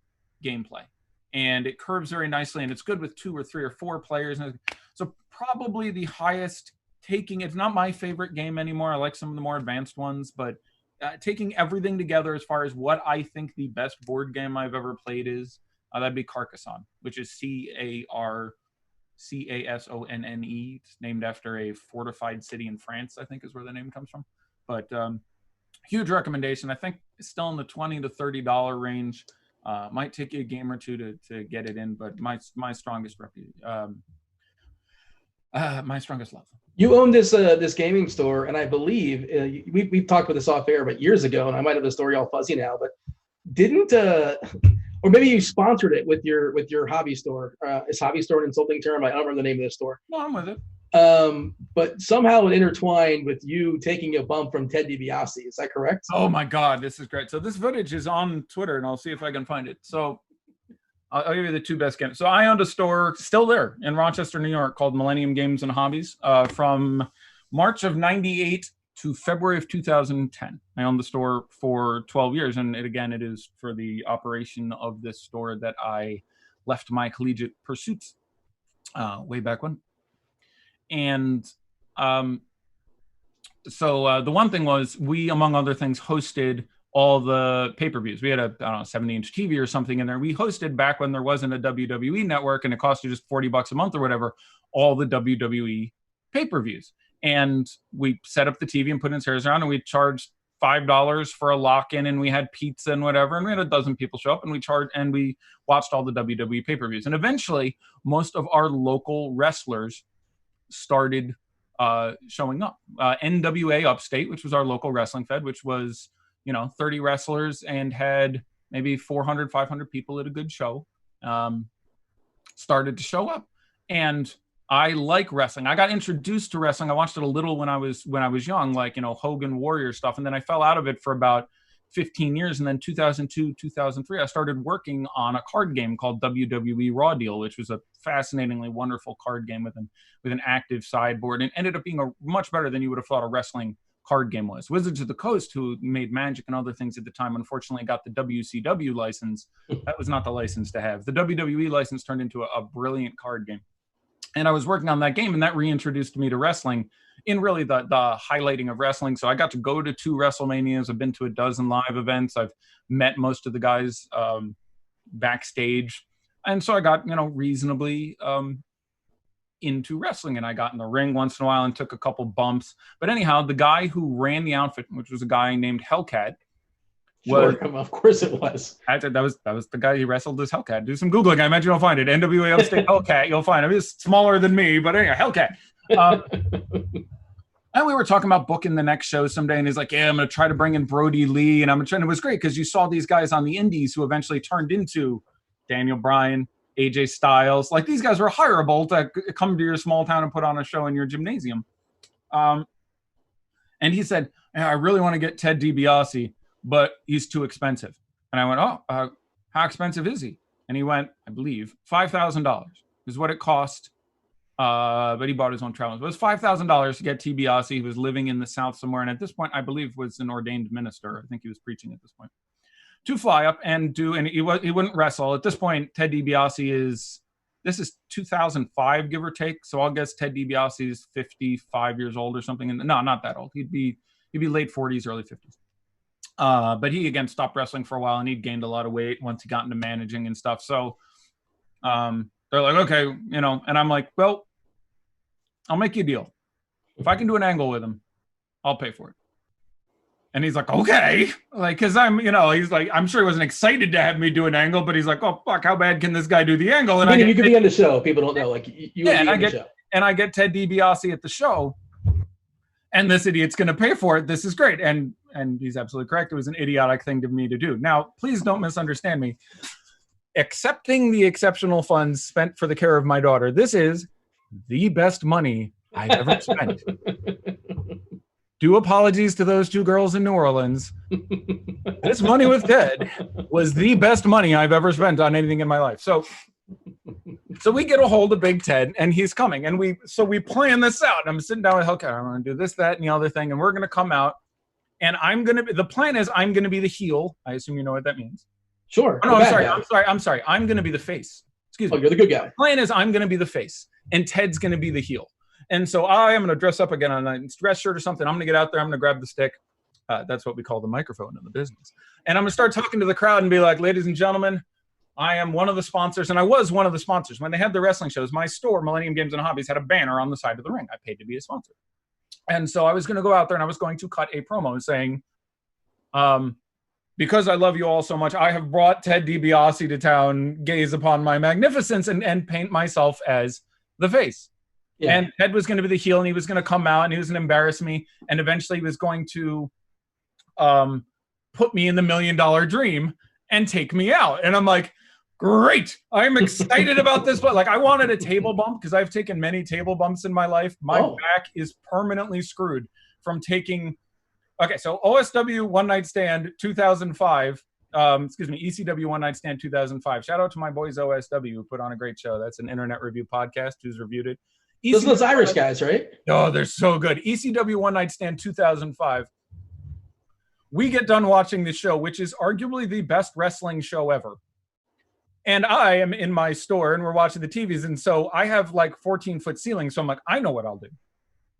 gameplay. And it curves very nicely, and it's good with 2 or 3 or 4 players. So probably the highest taking, it's not my favorite game anymore. I like some of the more advanced ones, but taking everything together as far as what I think the best board game I've ever played is, that'd be Carcassonne, which is Carcassonne. It's named after a fortified city in France, I think is where the name comes from. But huge recommendation. I think it's still in the $20 to $30 range. Might take you a game or two to get it in, but my strongest love. You own this gaming store, and I believe we've talked about this off air, but years ago, and I might have the story all fuzzy now, but didn't or maybe you sponsored it with your hobby store. Is hobby store an insulting term? I don't remember the name of the store. No, I'm with it. But somehow it intertwined with you taking a bump from Ted DiBiase. Is that correct? Oh my God, this is great. So this footage is on Twitter, and I'll see if I can find it. So I'll give you the 2 best games. So I owned a store still there in Rochester, New York, called Millennium Games and Hobbies from March of '98 to February of 2010. I owned the store for 12 years. And it is for the operation of this store that I left my collegiate pursuits way back when. And so the one thing was, we, among other things, hosted all the pay-per-views. We had a 70-inch TV or something in there. We hosted, back when there wasn't a WWE network and it cost you just $40 a month or whatever, all the WWE pay-per-views. And we set up the TV and put in chairs around, and we charged $5 for a lock-in, and we had pizza and whatever, and we had a dozen people show up, and we watched all the WWE pay-per-views. And eventually, most of our local wrestlers started showing up. NWA Upstate, which was our local wrestling fed, which was, 30 wrestlers and had maybe 400, 500 people at a good show, started to show up. And I like wrestling. I got introduced to wrestling. I watched it a little when I was young, like, Hogan Warrior stuff. And then I fell out of it for about 15 years. And then 2002, 2003, I started working on a card game called WWE Raw Deal, which was a fascinatingly wonderful card game with an active sideboard, and ended up being a much better than you would have thought a wrestling card game was. Wizards of the Coast, who made Magic and other things at the time, unfortunately got the WCW license. That was not the license to have. The WWE license turned into a brilliant card game. And I was working on that game, and that reintroduced me to wrestling in really the highlighting of wrestling. So I got to go to 2 WrestleManias. I've been to a dozen live events. I've met most of the guys backstage. And so I got, reasonably into wrestling, and I got in the ring once in a while and took a couple bumps. But anyhow, the guy who ran the outfit, which was a guy named Hellcat, of course it was. That was the guy who wrestled as Hellcat. Do some Googling. I imagine you'll find it. NWA Upstate Hellcat. You'll find him. He's smaller than me, but anyway, Hellcat. And we were talking about booking the next show someday, and he's like, yeah, I'm going to try to bring in Brody Lee. And it was great because you saw these guys on the indies who eventually turned into Daniel Bryan, AJ Styles. Like, these guys were hireable to come to your small town and put on a show in your gymnasium. And he said, I really want to get Ted DiBiase, but he's too expensive. And I went, how expensive is he? And he went, I believe, $5,000 is what it cost. But he bought his own travel. It was $5,000 to get DiBiase. He was living in the South somewhere. And at this point, I believe was an ordained minister. I think he was preaching at this point. To fly up and he wouldn't wrestle. At this point, Ted DiBiase this is 2005, give or take. So I'll guess Ted DiBiase is 55 years old or something. No, not that old. He'd be late 40s, early 50s. But he, again, stopped wrestling for a while, and he'd gained a lot of weight once he got into managing and stuff. So they're like, okay, and I'm like, well, I'll make you a deal. If I can do an angle with him, I'll pay for it. And he's like, okay. Like, because he's like, I'm sure he wasn't excited to have me do an angle, but he's like, oh, fuck, how bad can this guy do the angle? And you could be on the show. People don't know. Like, I get Ted DiBiase at the show, and this idiot's going to pay for it. This is great. And he's absolutely correct. It was an idiotic thing to me to do. Now, please don't misunderstand me. Accepting the exceptional funds spent for the care of my daughter, this is the best money I've ever spent. Due apologies to those 2 girls in New Orleans. This money with Ted was the best money I've ever spent on anything in my life. So we get a hold of Big Ted, and he's coming. And we plan this out. I'm sitting down with Hellcat. I'm going to do this, that, and the other thing. And we're going to come out. And the plan is I'm going to be the heel. I assume you know what that means. Sure. Oh, no, I'm sorry. I'm going to be the face. Excuse me. Oh, you're the good guy. The plan is I'm going to be the face, and Ted's going to be the heel. And so I am going to dress up again on a dress shirt or something. I'm going to get out there. I'm going to grab the stick. That's what we call the microphone in the business. And I'm going to start talking to the crowd and be like, ladies and gentlemen, I am one of the sponsors. And I was one of the sponsors. When they had the wrestling shows, my store, Millennium Games and Hobbies, had a banner on the side of the ring. I paid to be a sponsor. And so I was going to go out there and I was going to cut a promo saying, because I love you all so much, I have brought Ted DiBiase to town, gaze upon my magnificence, and paint myself as the face. Yeah. And Ted was going to be the heel, and he was going to come out, and he was going to embarrass me, and eventually he was going to put me in the $1 Million Dream and take me out. And I'm like, great. I'm excited about this. But like, I wanted a table bump because I've taken many table bumps in my life. My back is permanently screwed from taking. Okay, so OSW One Night Stand 2005. ECW One Night Stand 2005. Shout out to my boys OSW who put on a great show. That's an internet review podcast who's reviewed it. Those are those Irish guys, right? Oh, they're so good. ECW One Night Stand 2005. We get done watching this show, which is arguably the best wrestling show ever. And I am in my store, and we're watching the TVs. And so I have like 14-foot ceilings. So I'm like, I know what I'll do.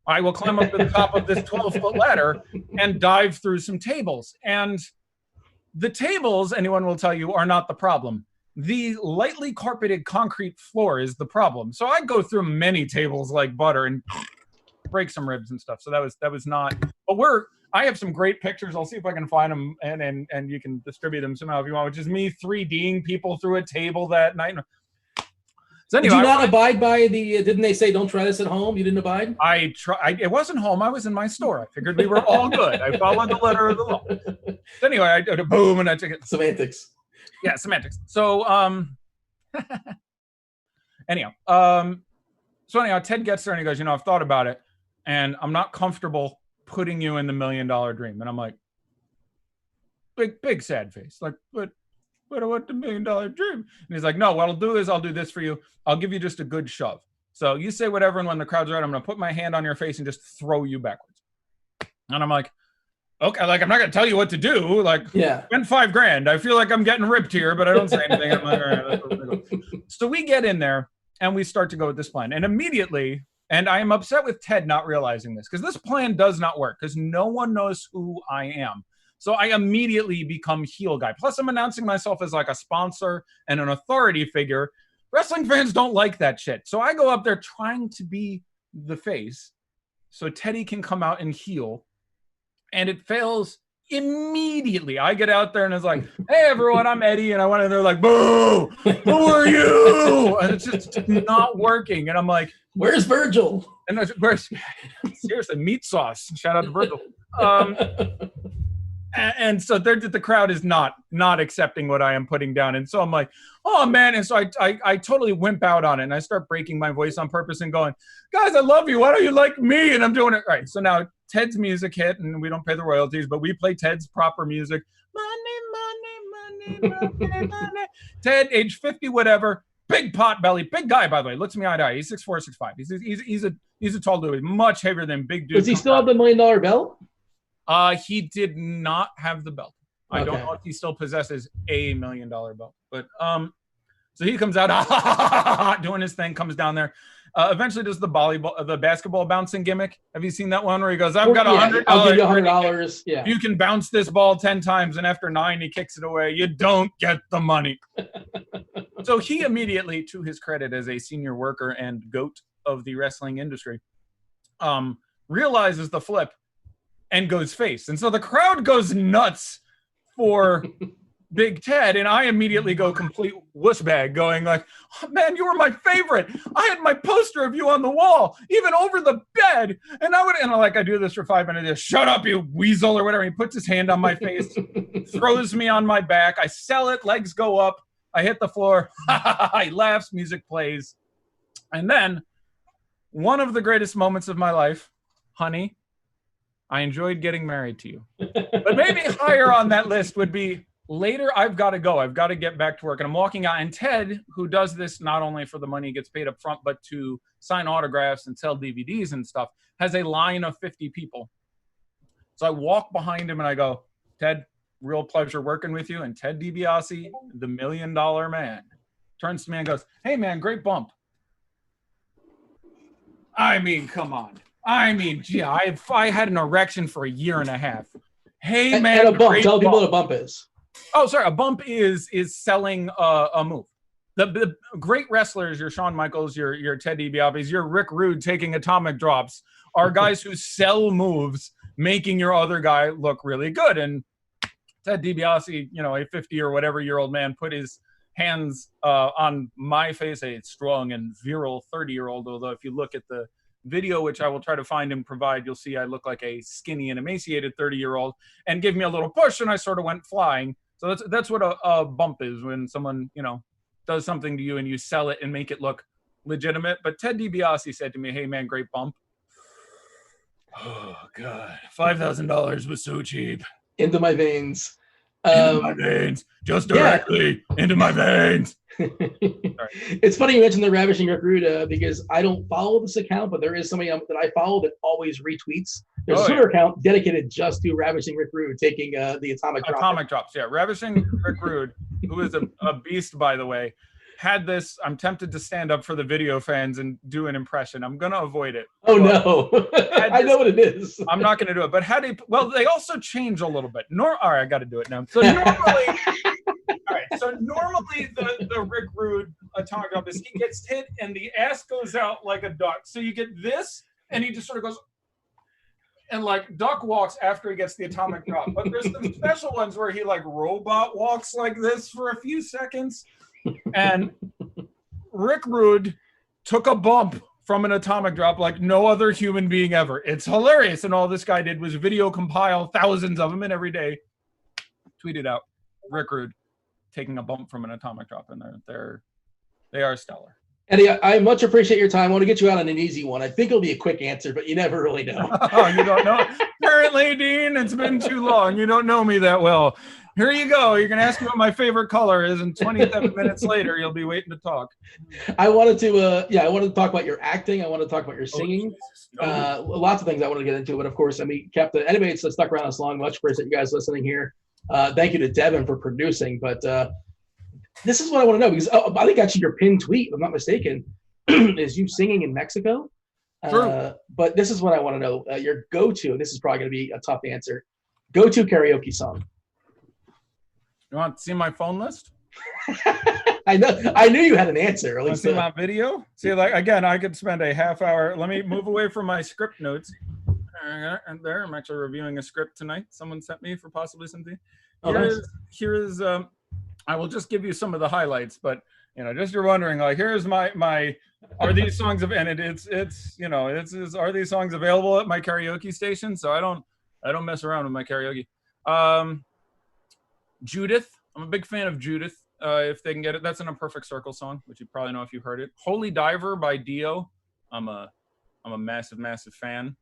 I will climb up to the top of this 12-foot ladder and dive through some tables. And the tables, anyone will tell you, are not the problem. The lightly carpeted concrete floor is the problem. So I go through many tables like butter and break some ribs and stuff. So that was not. But I have some great pictures. I'll see if I can find them and you can distribute them somehow if you want. Which is me 3Ding people through a table that night. So anyway, did you not abide by the? Didn't they say don't try this at home? You didn't abide. I tried. It wasn't home. I was in my store. I figured we were all good. I followed the letter of the law. So anyway, I did a boom and I took it. Semantics. Yeah, semantics. So anyhow, Ted gets there and he goes, I've thought about it, and I'm not comfortable putting you in the $1 million dream. And I'm like, big sad face, like, but I want the $1 million dream. And he's like, no, what I'll do is I'll do this for you. I'll give you just a good shove. So you say whatever, and when the crowd's right, I'm going to put my hand on your face and just throw you backwards. And I'm like, okay, like, I'm not going to tell you what to do. Like, yeah, spend $5,000. I feel like I'm getting ripped here, but I don't say anything. I'm like, all right, that's what we're gonna go. So we get in there and we start to go with this plan. And immediately, and I am upset with Ted not realizing this, because this plan does not work, because no one knows who I am. So I immediately become heel guy. Plus, I'm announcing myself as like a sponsor and an authority figure. Wrestling fans don't like that shit. So I go up there trying to be the face so Teddy can come out and heel. And it fails immediately. I get out there and it's like, hey, everyone, I'm Eddie. And I went in there like, boo, who are you? And it's just not working. And I'm like, where's Virgil? And where's seriously, meat sauce. Shout out to Virgil. And so the crowd is not accepting what I am putting down. And so I'm like, oh, man. And so I totally wimp out on it. And I start breaking my voice on purpose and going, guys, I love you. Why don't you like me? And I'm doing it right. So now Ted's music hit, and we don't pay the royalties, but we play Ted's proper music. Money. Ted, age 50, whatever. Big pot belly. Big guy, by the way. Looks me eye to eye. He's 6'4", 6'5". He's a tall dude. Much heavier than big dude. Does he still have the $1 million belt? He did not have the belt. I don't know if he still possesses a $1 million belt. But so he comes out doing his thing, comes down there. Eventually does the basketball bouncing gimmick. Have you seen that one where he goes, I've got $100. I'll give you $100. Yeah. You can bounce this ball 10 times, and after 9, he kicks it away. You don't get the money. So he immediately, to his credit as a senior worker and goat of the wrestling industry, realizes the flip and goes face. And so the crowd goes nuts for Big Ted, and I immediately go complete wuss bag, going like, oh, man, you were my favorite. I had my poster of you on the wall, even over the bed. And I do this for 5 minutes. Shut up, you weasel, or whatever. He puts his hand on my face, throws me on my back. I sell it, legs go up. I hit the floor. He laughs, music plays. And then one of the greatest moments of my life, honey, I enjoyed getting married to you. But maybe higher on that list would be, later, I've got to go. I've got to get back to work. And I'm walking out. And Ted, who does this not only for the money he gets paid up front, but to sign autographs and sell DVDs and stuff, has a line of 50 people. So I walk behind him and I go, Ted, real pleasure working with you. And Ted DiBiase, the $1 million man, turns to me and goes, hey, man, great bump. I mean, come on. I mean, gee, I had an erection for a year and a half. Hey, man. And a bump. Tell people what a bump is. Oh, sorry. A bump is selling a move. The great wrestlers, your Shawn Michaels, your Ted DiBiase, your Rick Rude taking atomic drops, are guys who sell moves, making your other guy look really good. And Ted DiBiase, a 50 or whatever year old man, put his hands on my face, a strong and virile 30-year-old. Although if you look at the video, which I will try to find and provide, you'll see I look like a skinny and emaciated 30-year-old, and give me a little push, and I sort of went flying. So that's what a bump is, when someone, does something to you and you sell it and make it look legitimate. But Ted DiBiase said to me, hey, man, great bump. Oh, God. $5,000 was so cheap. Into my veins. Into my veins. Just directly into my veins. It's funny you mentioned the Ravishing Rick Rude because I don't follow this account, but there is somebody that I follow that always retweets. There's a Twitter account dedicated just to Ravishing Rick Rude taking the atomic drops. Yeah, Ravishing Rick Rude, who is a beast, by the way, had this. I'm tempted to stand up for the video fans and do an impression. I'm going to avoid it. Oh, no. I know what it is. I'm not going to do it. But they also change a little bit. All right, I got to do it now. So normally... All right, so normally the Rick Rude atomic drop is he gets hit and the ass goes out like a duck. So you get this, and he just sort of goes, and like duck walks after he gets the atomic drop. But there's some special ones where he like robot walks like this for a few seconds. And Rick Rude took a bump from an atomic drop like no other human being ever. It's hilarious. And all this guy did was video compile thousands of them, and every day tweet it out. Rick Rude taking a bump from an atomic drop, and they are stellar. Eddie, I much appreciate your time. I want to get you out on an easy one. I think it'll be a quick answer, but you never really know. Oh, you don't know? Apparently, Dean, it's been too long. You don't know me that well. Here you go. You're going to ask me what my favorite color is, and 27 minutes later, you'll be waiting to talk. I wanted to talk about your acting. I want to talk about your singing. Lots of things I want to get into, but of course, I mean, anybody that's stuck around this long, much appreciate you guys listening here. Thank you to Devin for producing, but this is what I want to know, because I think actually your pinned tweet, if I'm not mistaken, is you singing in Mexico. True. But this is what I want to know. Your go-to, and this is probably going to be a tough answer, go-to karaoke song. You want to see my phone list? I knew you had an answer. At least see my video. See, like again, I could spend a half hour. Let me move away from my script notes. And there, I'm actually reviewing a script tonight. Someone sent me for possibly something. Here is. I will just give you some of the highlights, but just you're wondering, like, here's my. Are these songs are these songs available at my karaoke station? So I don't mess around with my karaoke. Judith, I'm a big fan of Judith. If they can get it, that's an A Perfect Circle song, which you probably know if you've heard it. Holy Diver by Dio, I'm a massive fan.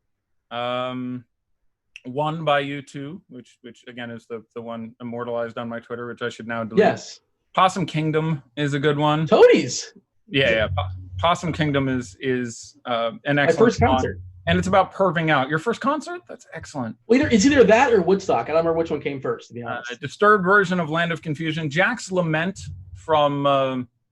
One by U2, which again is the one immortalized on my Twitter, which I should now delete. Yes. Possum Kingdom is a good one. Tony's. Yeah. Possum Kingdom is an excellent my first song. concert. And it's about perving out. Your first concert? That's excellent. Well, it's either that or Woodstock. I don't remember which one came first, to be honest. A disturbed version of Land of Confusion. Jack's Lament from The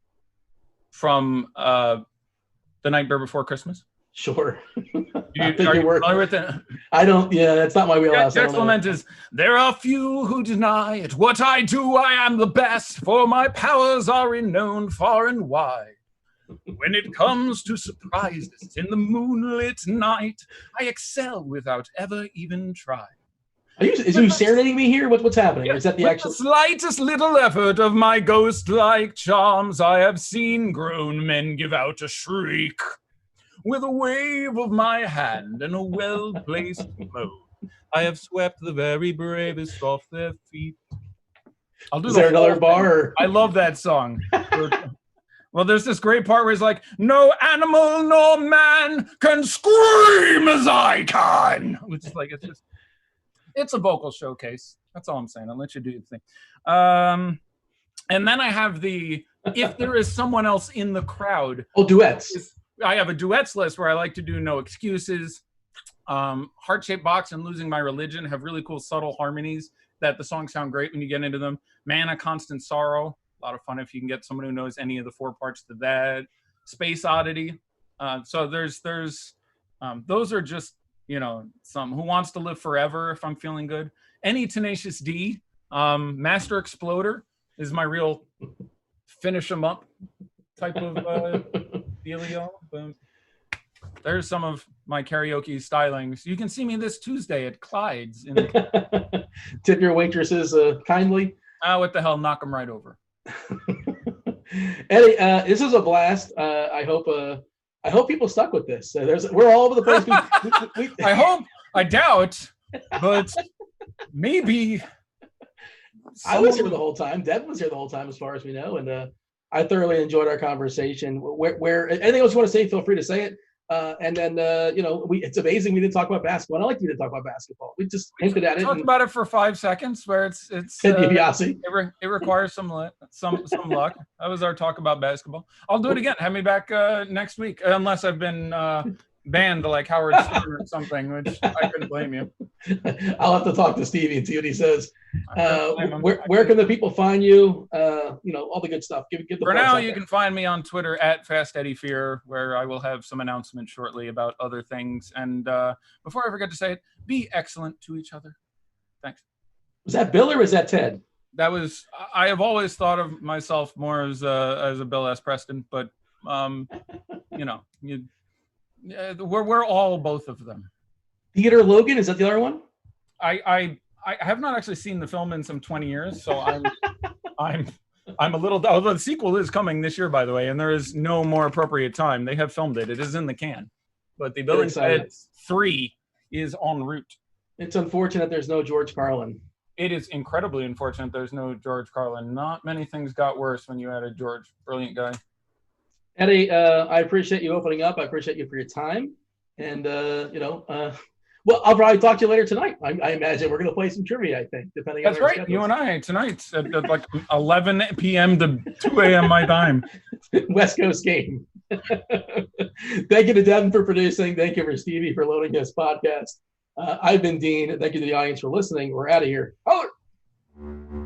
Nightmare Before Christmas. Sure. Are you familiar with it? I don't. Yeah, that's not my wheelhouse. Jack's Lament is, there are few who deny it. What I do, I am the best, for my powers are renowned far and wide. When it comes to surprises in the moonlit night, I excel without ever even trying. Is you serenading me here? What's happening? Is that the actual? The slightest little effort of my ghost-like charms, I have seen grown men give out a shriek. With a wave of my hand and a well-placed moan, I have swept the very bravest off their feet. Is there another bar? I love that song. Well, there's this great part where he's like, no animal nor man can scream as I can. Which is like, it's a vocal showcase. That's all I'm saying. I'll let you do your thing. And then I have if there is someone else in the crowd. Oh, duets. I have a duets list where I like to do No Excuses. Heart-Shaped Box and Losing My Religion have really cool subtle harmonies that the songs sound great when you get into them. Man, A Constant Sorrow. A lot of fun if you can get someone who knows any of the four parts to that. Space Oddity. So there's those are just, some. Who Wants to Live Forever if I'm feeling good. Any Tenacious D. Master Exploder is my real finish them up type of dealio. But there's some of my karaoke stylings. You can see me this Tuesday at Clyde's. Tip your waitresses kindly. What the hell? Knock them right over. Eddie, this was a blast. I hope people stuck with this. We're all over the place. I doubt, but maybe. I was here the whole time. Devin was here the whole time, as far as we know, and I thoroughly enjoyed our conversation. Where anything else you want to say, feel free to say it. And then it's amazing we didn't talk about basketball. And I like you to talk about basketball. We just hinted at it. Talked about it for 5 seconds, where it's it requires some luck. That was our talk about basketball. I'll do it again. Have me back next week, unless I've been banned like Howard Stern or something, which I couldn't blame you. I'll have to talk to Stevie and see what he says. Where can the people find you? All the good stuff. Give the For now, you can find me on Twitter at FastEddieFear, where I will have some announcements shortly about other things. And before I forget to say it, be excellent to each other. Thanks. Was that Bill or was that Ted? I have always thought of myself more as a Bill S. Preston, but we're all both of them. Theodore Logan, is that the other one? I have not actually seen the film in some 20 years, so I'm I'm a little. Although the sequel is coming this year, by the way, and there is no more appropriate time. They have filmed it. It is in the can. But the Bill and Ted 3 is en route. It's unfortunate there's no George Carlin. It is incredibly unfortunate there's no George Carlin. Not many things got worse when you added George. Brilliant guy. Eddie, I appreciate you opening up. I appreciate you for your time. And, well, I'll probably talk to you later tonight. I imagine we're going to play some trivia, I think, depending on That's right. You and I tonight at like 11 p.m. to 2 a.m. my time. West Coast game. Thank you to Devin for producing. Thank you for Stevie for loading this podcast. I've been Dean. Thank you to the audience for listening. We're out of here. Holler!